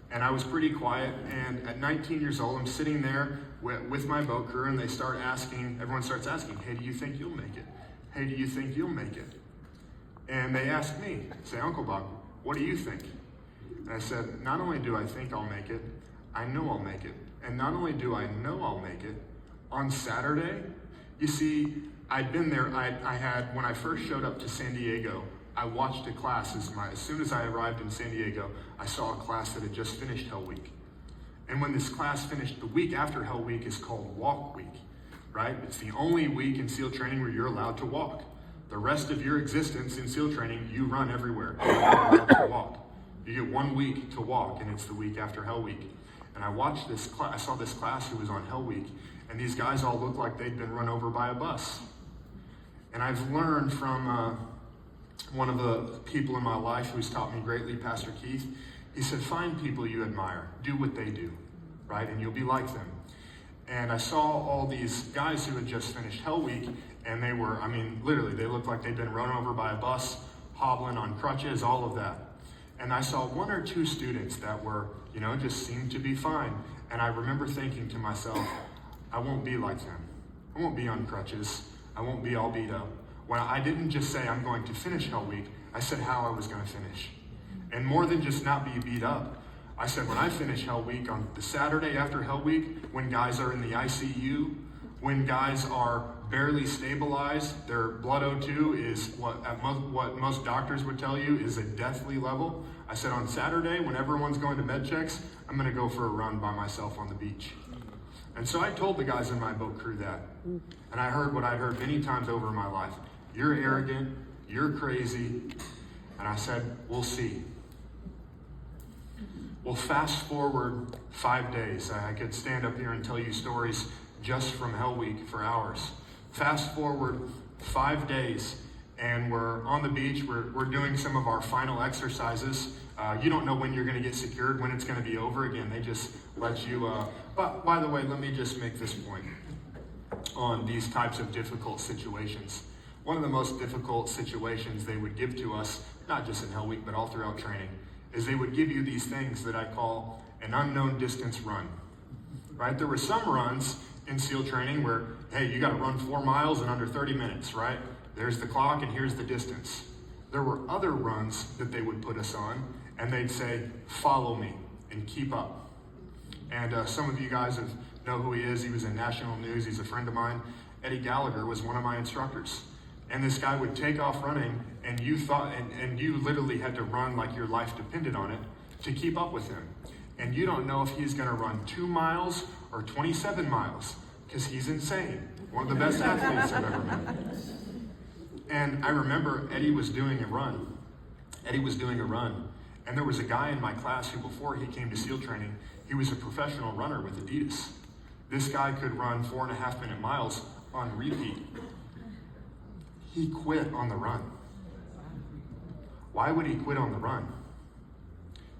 And I was pretty quiet, and at 19 years old, I'm sitting there with my boat crew, and everyone starts asking, "Hey, do you think you'll make it? Hey, do you think you'll make it?" And they asked me, say, "Unclbach, what do you think?" And I said, "Not only do I think I'll make it, I know I'll make it. And not only do I know I'll make it, on Saturday," you see, I'd been there, when I first showed up to San Diego, I watched a class as soon as I arrived in San Diego, I saw a class that had just finished Hell Week. And when this class finished, the week after Hell Week is called Walk Week, right? It's the only week in SEAL training where you're allowed to walk. The rest of your existence in SEAL training, you run everywhere. You're not allowed to walk. You get 1 week to walk, and it's the week after Hell Week. And I watched this class. I saw this class who was on Hell Week, and these guys all looked like they'd been run over by a bus. And I've learned from one of the people in my life who's taught me greatly, Pastor Keith. He said, find people you admire, do what they do, right? And you'll be like them. And I saw all these guys who had just finished Hell Week, and they were, literally, they looked like they'd been run over by a bus, hobbling on crutches, all of that. And I saw 1 or 2 students that were, just seemed to be fine. And I remember thinking to myself, I won't be like them. I won't be on crutches. I won't be all beat up. When I didn't just say I'm going to finish Hell Week, I said how I was going to finish. And more than just not be beat up, I said when I finish Hell Week on the Saturday after Hell Week, when guys are in the ICU, when guys are barely stabilized, their blood O2 is what most doctors would tell you is a deathly level. I said on Saturday, when everyone's going to med checks, I'm going to go for a run by myself on the beach. And so I told the guys in my boat crew that. And I heard what I'd heard many times over in my life. You're arrogant, you're crazy. And I said, we'll see. Well, fast forward 5 days. I could stand up here and tell you stories just from Hell Week for hours. Fast forward 5 days, and we're on the beach. We're doing some of our final exercises. You don't know when you're going to get secured, when it's going to be over. Again, they just let you. But by the way, let me just make this point on these types of difficult situations. One of the most difficult situations they would give to us, not just in Hell Week, but all throughout training, is they would give you these things that I call an unknown distance run. Right? There were some runs in SEAL training where, hey, you got to run 4 miles in under 30 minutes, right? There's the clock and here's the distance. There were other runs that they would put us on, and they'd say, follow me and keep up. And some of you guys know who he is. He was in national news. He's a friend of mine. Eddie Gallagher was one of my instructors. And this guy would take off running, and you thought, and you literally had to run like your life depended on it to keep up with him. And you don't know if he's going to run 2 miles or 27 miles because he's insane. One of the best athletes I've ever met. And I remember Eddie was doing a run. And there was a guy in my class who, before he came to SEAL training, he was a professional runner with Adidas. This guy could run 4.5-minute miles on repeat. He quit on the run. Why would he quit on the run?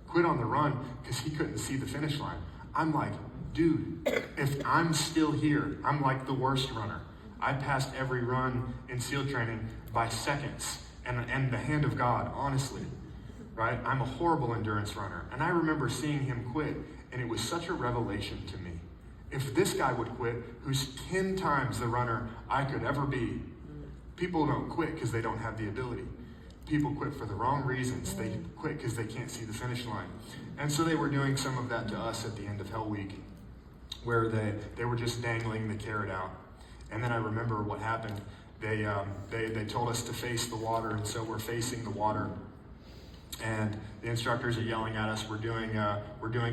Quit on the run because he couldn't see the finish line. I'm like, dude, if I'm still here, I'm like the worst runner. I passed every run in SEAL training by seconds and the hand of God, honestly, right? I'm a horrible endurance runner. And I remember seeing him quit, and it was such a revelation to me. If this guy would quit, who's 10 times the runner I could ever be, people don't quit because they don't have the ability. People quit for the wrong reasons. They quit because they can't see the finish line. And so they were doing some of that to us at the end of Hell Week, where they were just dangling the carrot out. And then I remember what happened. They told us to face the water, and so we're facing the water. And the instructors are yelling at us. We're doing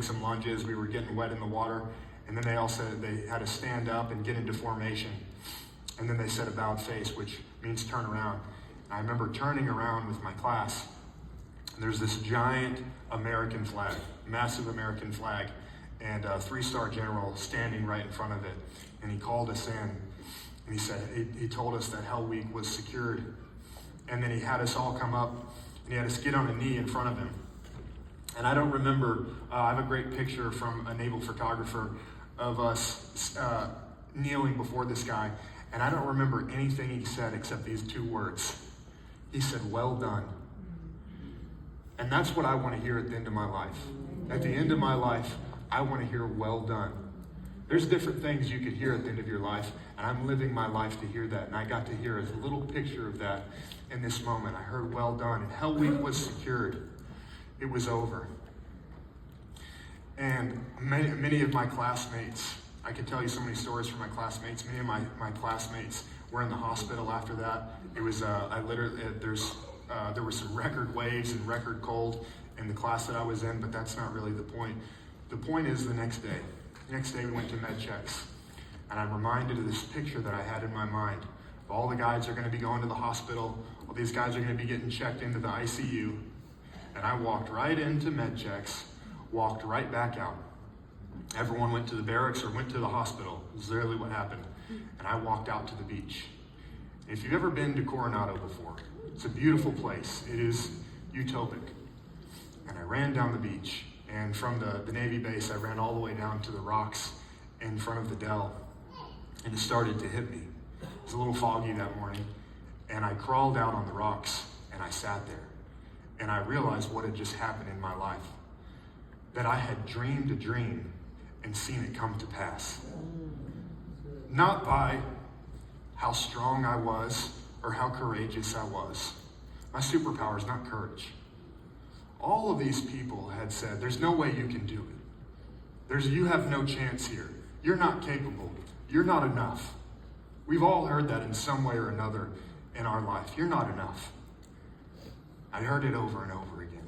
some lunges. We were getting wet in the water. And then they also had to stand up and get into formation. And then they said about face, which means turn around. I remember turning around with my class. And there's this giant American flag, massive American flag, and a 3-star general standing right in front of it. And he called us in, and he said, he told us that Hell Week was secured. And then he had us all come up, and he had us get on a knee in front of him. And I don't remember, I have a great picture from a naval photographer of us kneeling before this guy. And I don't remember anything he said except these 2 words. He said, well done. And that's what I want to hear at the end of my life. At the end of my life, I want to hear well done. There's different things you could hear at the end of your life, and I'm living my life to hear that. And I got to hear a little picture of that in this moment. I heard well done. And Hell Week was secured. It was over. And many of my classmates, I can tell you so many stories from my classmates. Many of my classmates were in the hospital after that. It was, there were some record waves and record cold in the class that I was in, but that's not really the point. The point is the next day. The next day we went to med checks, and I'm reminded of this picture that I had in my mind. All the guys are going to be going to the hospital. All these guys are going to be getting checked into the ICU. And I walked right into med checks, walked right back out. Everyone went to the barracks or went to the hospital. It was literally what happened. And I walked out to the beach. If you've ever been to Coronado before, it's a beautiful place. It is utopic. And I ran down the beach. And from the Navy base, I ran all the way down to the rocks in front of the Dell. And it started to hit me. It was a little foggy that morning. And I crawled out on the rocks, and I sat there. And I realized what had just happened in my life. That I had dreamed a dream and seen it come to pass. Not by how strong I was or how courageous I was. My superpower is not courage. All of these people had said, there's no way you can do it. You have no chance here. You're not capable. You're not enough. We've all heard that in some way or another in our life. You're not enough. I heard it over and over again.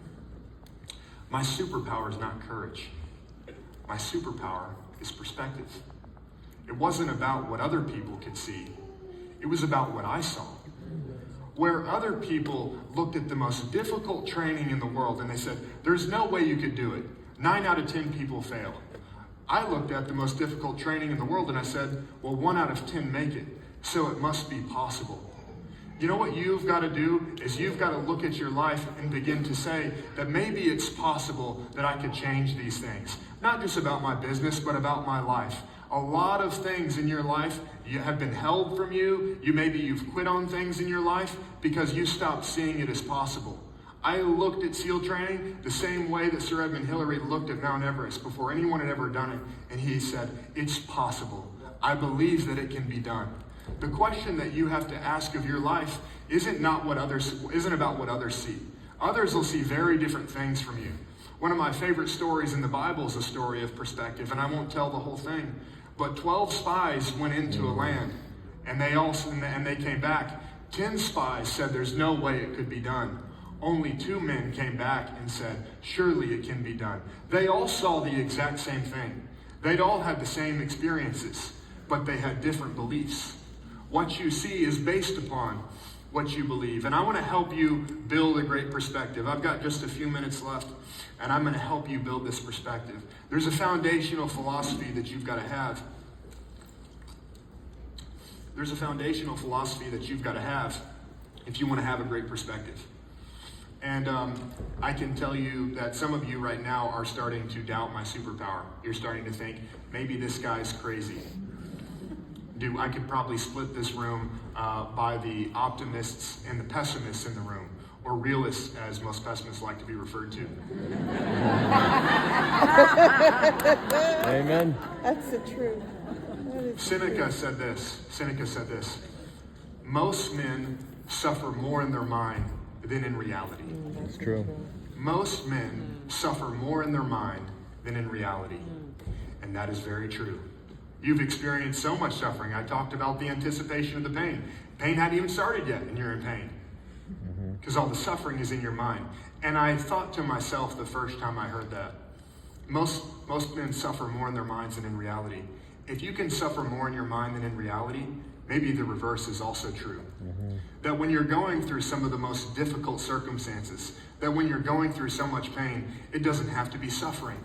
My superpower is not courage. My superpower is perspective. It wasn't about what other people could see. It was about what I saw. Where other people looked at the most difficult training in the world and they said, there's no way you could do it. 9 out of 10 people fail. I looked at the most difficult training in the world and I said, well, 1 out of 10 make it, so it must be possible. You know what you've got to do is you've got to look at your life and begin to say that maybe it's possible that I could change these things. Not just about my business, but about my life. A lot of things in your life have been held from you. Maybe you've quit on things in your life because you stopped seeing it as possible. I looked at SEAL training the same way that Sir Edmund Hillary looked at Mount Everest before anyone had ever done it. And he said, it's possible. I believe that it can be done. The question that you have to ask of your life isn't about what others see. Others will see very different things from you. One of my favorite stories in the Bible is a story of perspective, and I won't tell the whole thing. But 12 spies went into a land, and they came back. 10 spies said there's no way it could be done. Only 2 men came back and said, surely it can be done. They all saw the exact same thing. They'd all had the same experiences, but they had different beliefs. What you see is based upon what you believe. And I want to help you build a great perspective. I've got just a few minutes left, and I'm going to help you build this perspective. There's a foundational philosophy that you've got to have. There's a foundational philosophy that you've got to have if you want to have a great perspective. And I can tell you that some of you right now are starting to doubt my superpower. You're starting to think, maybe this guy's crazy. I could probably split this room by the optimists and the pessimists in the room, or realists, as most pessimists like to be referred to. Amen. That's the truth. Seneca said this. Most men suffer more in their mind than in reality. That's true. Most men suffer more in their mind than in reality. And that is very true. You've experienced so much suffering. I talked about the anticipation of the pain. Pain hadn't even started yet, and you're in pain. Because all the suffering is in your mind. And I thought to myself the first time I heard that, most men suffer more in their minds than in reality. If you can suffer more in your mind than in reality, maybe the reverse is also true. That when you're going through some of the most difficult circumstances, that when you're going through so much pain, it doesn't have to be suffering.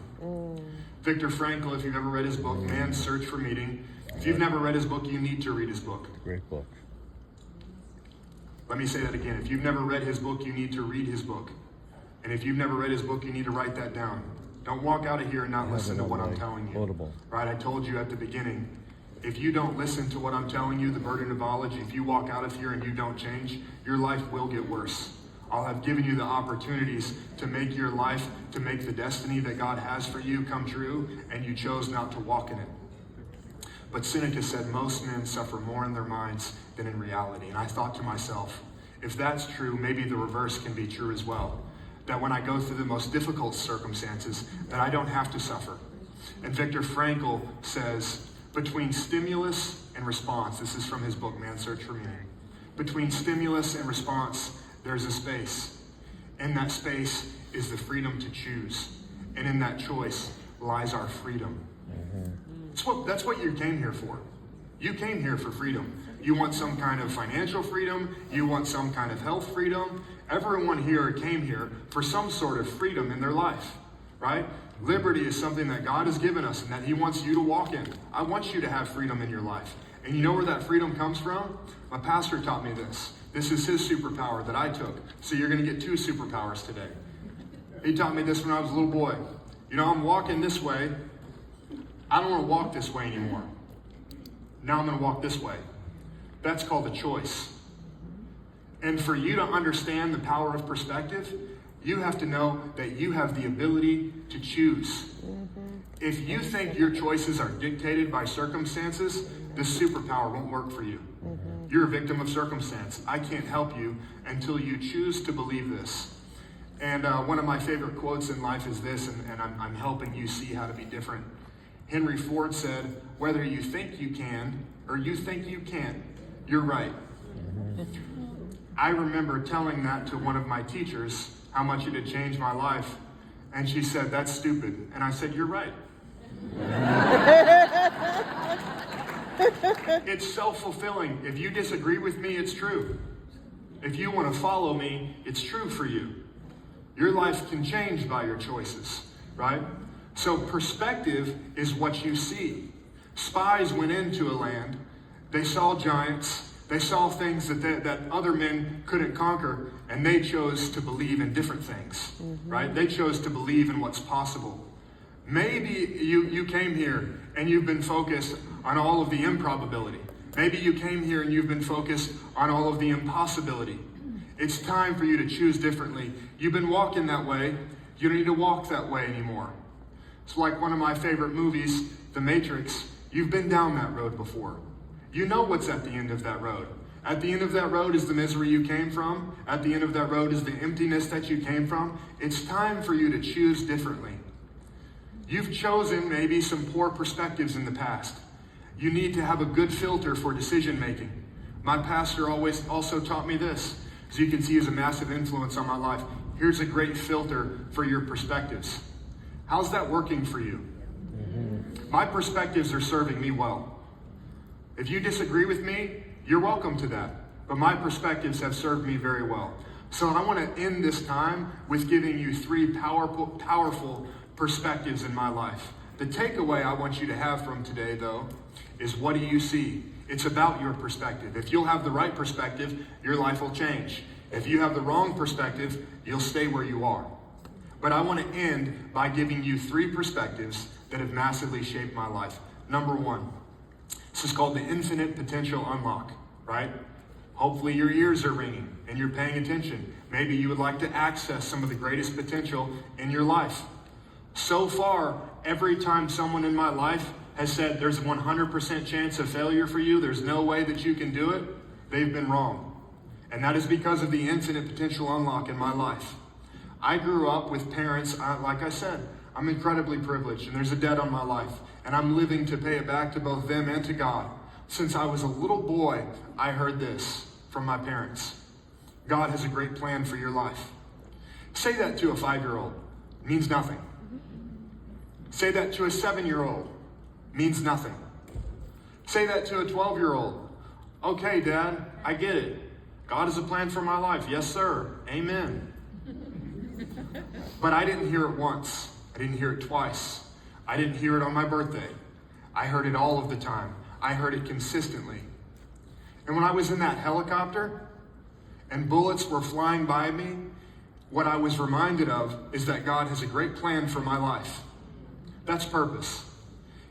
Viktor Frankl, if you've ever read his book, Man's Search for Meaning, if you've never read his book, you need to read his book. Great book. Let me say that again. If you've never read his book, you need to read his book. And if you've never read his book, you need to write that down. Don't walk out of here and not listen to what I'm telling you. Audible. Right? I told you at the beginning, if you don't listen to what I'm telling you, the burden of knowledge, if you walk out of here and you don't change, your life will get worse. I'll have given you the opportunities to make your life, to make the destiny that God has for you come true, and you chose not to walk in it. But Seneca said most men suffer more in their minds than in reality. And I thought to myself, if that's true, maybe the reverse can be true as well. That when I go through the most difficult circumstances, that I don't have to suffer. And Viktor Frankl says, between stimulus and response, this is from his book, Man's Search for Meaning. Between stimulus and response, there's a space. In that space is the freedom to choose. And in that choice lies our freedom. That's what you came here for. You came here for freedom. You want some kind of financial freedom. You want some kind of health freedom. Everyone here came here for some sort of freedom in their life, right? Liberty is something that God has given us and that he wants you to walk in. I want you to have freedom in your life. And you know where that freedom comes from? My pastor taught me this. This is his superpower that I took. So you're going to get 2 superpowers today. He taught me this when I was a little boy. You know, I'm walking this way. I don't want to walk this way anymore. Now I'm going to walk this way. That's called a choice. And for you to understand the power of perspective, you have to know that you have the ability to choose. If you think your choices are dictated by circumstances, this superpower won't work for you. You're a victim of circumstance. I can't help you until you choose to believe this. And one of my favorite quotes in life is this, and I'm helping you see how to be different. Henry Ford said, whether you think you can or you think you can't, you're right. I remember telling that to one of my teachers, how much it had changed my life. And she said, that's stupid. And I said, you're right. It's self-fulfilling. If you disagree with me, it's true. If you want to follow me, it's true for you. Your life can change by your choices, right? So perspective is what you see. Spies went into a land. They saw giants. They saw things that other men couldn't conquer, and they chose to believe in different things, right? They chose to believe in what's possible. Maybe you came here and you've been focused on all of the improbability. Maybe you came here and you've been focused on all of the impossibility. It's time for you to choose differently. You've been walking that way. You don't need to walk that way anymore. It's like one of my favorite movies, The Matrix. You've been down that road before. You know what's at the end of that road. At the end of that road is the misery you came from. At the end of that road is the emptiness that you came from. It's time for you to choose differently. You've chosen maybe some poor perspectives in the past. You need to have a good filter for decision making. My pastor always also taught me this. As you can see, he's a massive influence on my life. Here's a great filter for your perspectives. How's that working for you? My perspectives are serving me well. If you disagree with me, you're welcome to that. But my perspectives have served me very well. So I want to end this time with giving you 3 powerful perspectives in my life. The takeaway I want you to have from today, though, is what do you see? It's about your perspective. If you'll have the right perspective, your life will change. If you have the wrong perspective, you'll stay where you are. But I want to end by giving you 3 perspectives that have massively shaped my life. Number 1, this is called the infinite potential unlock, right? Hopefully your ears are ringing and you're paying attention. Maybe you would like to access some of the greatest potential in your life. So far, every time someone in my life has said there's a 100% chance of failure for you, there's no way that you can do it, they've been wrong. And that is because of the infinite potential unlock in my life. I grew up with parents, like I said, I'm incredibly privileged, and there's a debt on my life, and I'm living to pay it back to both them and to God. Since I was a little boy, I heard this from my parents. God has a great plan for your life. Say that to a 5-year-old, means nothing. Say that to a 7-year-old, means nothing. Say that to a 12-year-old. Okay, Dad, I get it. God has a plan for my life. Yes, sir. Amen. But I didn't hear it once. I didn't hear it twice. I didn't hear it on my birthday. I heard it all of the time. I heard it consistently. And when I was in that helicopter and bullets were flying by me, what I was reminded of is that God has a great plan for my life. That's purpose.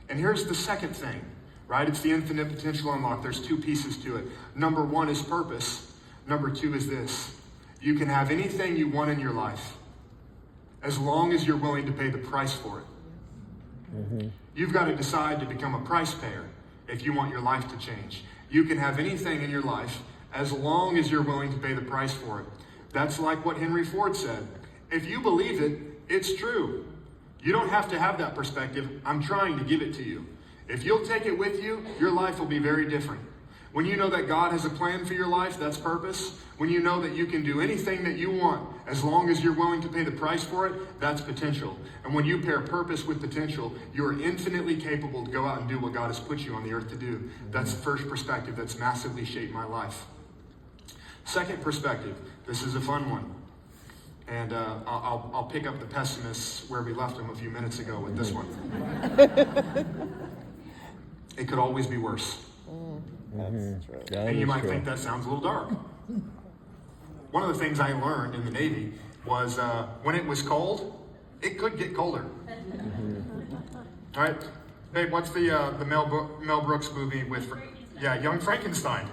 And here's the second thing, right? It's the infinite potential unlock. There's 2 pieces to it. Number 1 is purpose. Number 2 is this. You can have anything you want in your life as long as you're willing to pay the price for it. You've got to decide to become a price payer if you want your life to change. You can have anything in your life as long as you're willing to pay the price for it. That's like what Henry Ford said. If you believe it, it's true. You don't have to have that perspective. I'm trying to give it to you. If you'll take it with you, your life will be very different. When you know that God has a plan for your life, that's purpose. When you know that you can do anything that you want, as long as you're willing to pay the price for it, that's potential. And when you pair purpose with potential, you are infinitely capable to go out and do what God has put you on the earth to do. That's the first perspective that's massively shaped my life. Second perspective, this is a fun one. And I'll pick up the pessimists where we left them a few minutes ago with this one. It could always be worse. That's true. And you might think that sounds a little dark. One of the things I learned in the Navy was when it was cold, it could get colder. All right, babe, what's the Mel Brooks movie with, Young Frankenstein?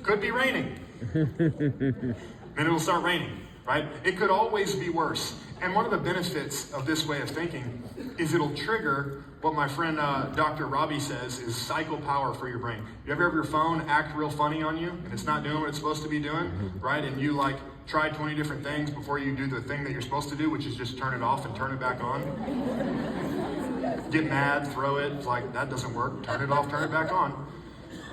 Could be raining. Then it'll start raining, right? It could always be worse. And one of the benefits of this way of thinking is it'll trigger what my friend Dr. Robbie says is cycle power for your brain. You ever have your phone act real funny on you and it's not doing what it's supposed to be doing, right? And you like try 20 different things before you do the thing that you're supposed to do, which is just turn it off and turn it back on. Get mad, throw it, it's like that doesn't work. Turn it off, turn it back on,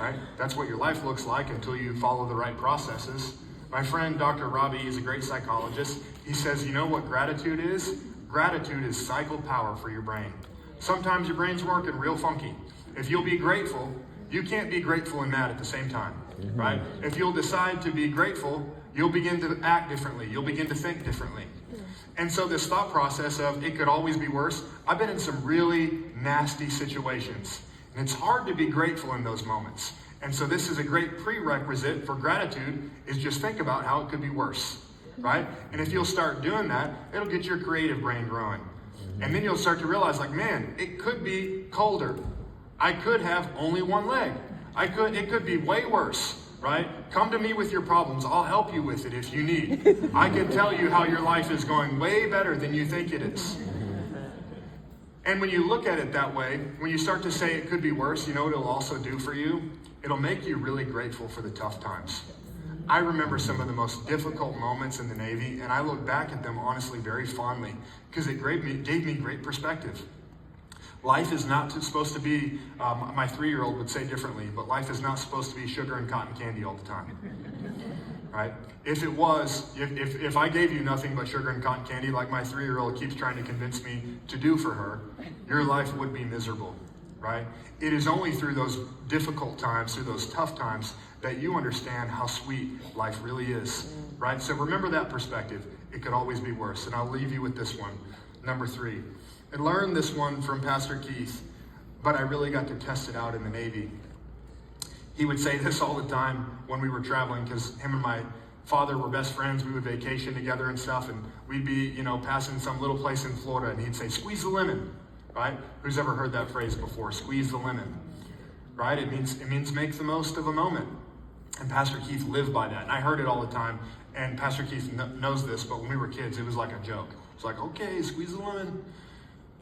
right? That's what your life looks like until you follow the right processes. My friend Dr. Robbie is a great psychologist. He says, you know what gratitude is? Gratitude is cycle power for your brain. Sometimes your brain's working real funky. If you'll be grateful, You can't be grateful and mad at the same time, right? If you'll decide to be grateful, you'll begin to act differently. You'll begin to think differently. And so this thought process of it could always be worse, I've been in some really nasty situations. And it's hard to be grateful in those moments. And so this is a great prerequisite for gratitude, is just think about how it could be worse, right? And if you'll start doing that, it'll get your creative brain growing. And then you'll start to realize, like, man, it could be colder. I could have only one leg. It could be way worse, right? Come to me with your problems. I'll help you with it if you need. I can tell you how your life is going way better than you think it is. And when you look at it that way, when you start to say it could be worse, you know what it'll also do for you? It'll make you really grateful for the tough times. I remember some of the most difficult moments in the Navy, and I look back at them honestly very fondly, because it gave me great perspective. Life is not supposed to be, my 3-year-old would say differently, but life is not supposed to be sugar and cotton candy all the time, right? If it was, if I gave you nothing but sugar and cotton candy like my 3-year-old keeps trying to convince me to do for her, your life would be miserable, right? It is only through those difficult times, through those tough times, that you understand how sweet life really is, right? So remember that perspective. It could always be worse. And I'll leave you with this one, number 3. I learned this one from Pastor Keith, but I really got to test it out in the Navy. He would say this all the time when we were traveling, because him and my father were best friends. We would vacation together and stuff, and we'd be, passing some little place in Florida, and he'd say, squeeze the lemon, right? Who's ever heard that phrase before? Squeeze the lemon, right? It means make the most of a moment. And Pastor Keith lived by that. And I heard it all the time. And Pastor Keith knows this, but when we were kids, it was like a joke. It's like, okay, squeeze the lemon.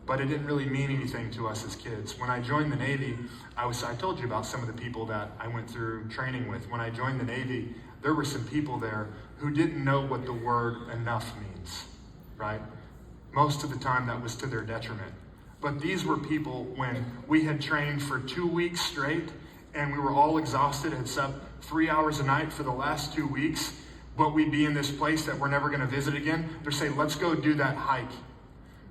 But it didn't really mean anything to us as kids. When I joined the Navy, I told you about some of the people that I went through training with. When I joined the Navy, there were some people there who didn't know what the word enough means, right? Most of the time that was to their detriment. But these were people when we had trained for 2 weeks straight, and we were all exhausted, had slept 3 hours a night for the last 2 weeks, but we'd be in this place that we're never going to visit again. They'd say, let's go do that hike,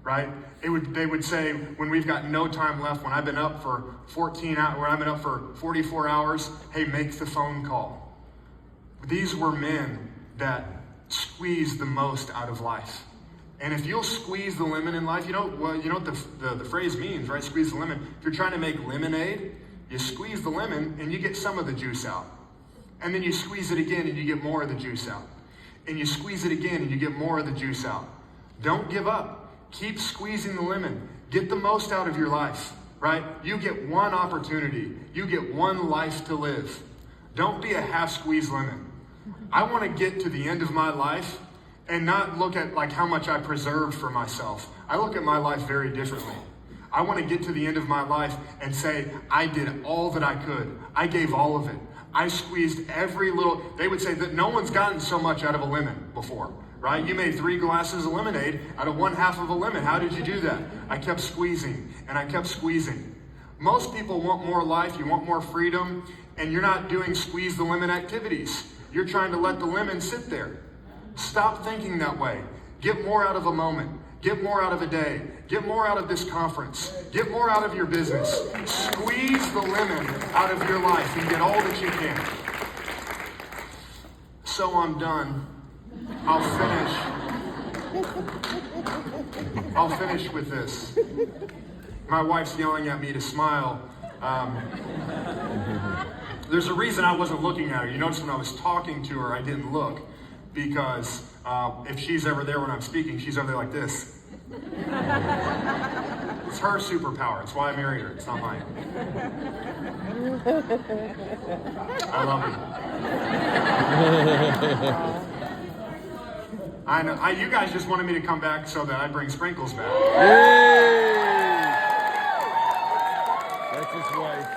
right? They would say, when we've got no time left, when I've been up for 14 hours, when I've been up for 44 hours, hey, make the phone call. These were men that squeezed the most out of life. And if you'll squeeze the lemon in life, you know what the phrase means, right? Squeeze the lemon. If you're trying to make lemonade, you squeeze the lemon and you get some of the juice out. And then you squeeze it again and you get more of the juice out. And you squeeze it again and you get more of the juice out. Don't give up. Keep squeezing the lemon. Get the most out of your life, right? You get one opportunity. You get one life to live. Don't be a half-squeezed lemon. I want to get to the end of my life and not look at like how much I preserved for myself. I look at my life very differently. I want to get to the end of my life and say, I did all that I could. I gave all of it. I squeezed every little, they would say that no one's gotten so much out of a lemon before, right? You made 3 glasses of lemonade out of 1/2 of a lemon. How did you do that? I kept squeezing and I kept squeezing. Most people want more life, you want more freedom, and you're not doing squeeze the lemon activities. You're trying to let the lemon sit there. Stop thinking that way. Get more out of a moment. Get more out of a day. Get more out of this conference. Get more out of your business. Squeeze the lemon out of your life and get all that you can. So I'm done. I'll finish with this. My wife's yelling at me to smile. There's a reason I wasn't looking at her. You notice when I was talking to her, I didn't look, because if she's ever there when I'm speaking, she's over there like this. It's her superpower. It's why I married her. It's not mine. I love you. I know. You guys just wanted me to come back so that I bring sprinkles back. Yay! That's his wife,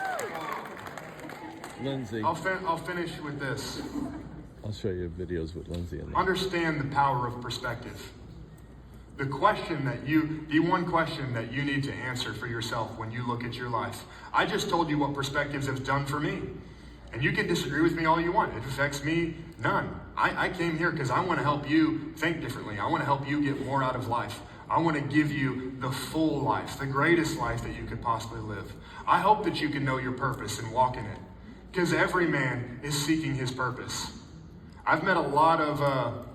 Lindsay. I'll finish with this. I'll show you videos with Lindsay in there. Understand the power of perspective. The one question that you need to answer for yourself when you look at your life. I just told you what perspectives have done for me. And you can disagree with me all you want. It affects me none. I came here because I want to help you think differently. I want to help you get more out of life. I want to give you the full life, the greatest life that you could possibly live. I hope that you can know your purpose and walk in it, because every man is seeking his purpose. I've met a lot of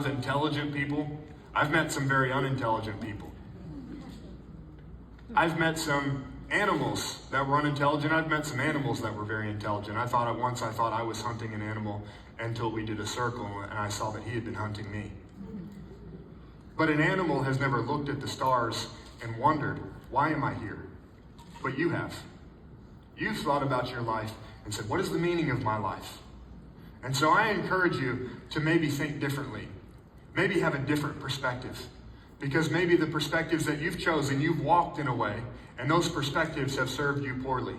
intelligent people. I've met some very unintelligent people. I've met some animals that were unintelligent. I've met some animals that were very intelligent. I thought I was hunting an animal until we did a circle and I saw that he had been hunting me. But an animal has never looked at the stars and wondered, why am I here? But you have. You've thought about your life and said, what is the meaning of my life? And so I encourage you to maybe think differently. Maybe have a different perspective. Because maybe the perspectives that you've chosen, you've walked in a way, and those perspectives have served you poorly.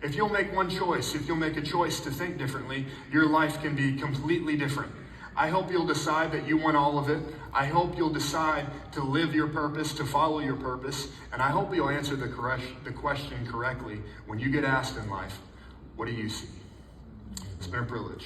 If you'll make one choice, if you'll make a choice to think differently, your life can be completely different. I hope you'll decide that you want all of it. I hope you'll decide to live your purpose, to follow your purpose, and I hope you'll answer the question correctly when you get asked in life, what do you see? It's been a privilege.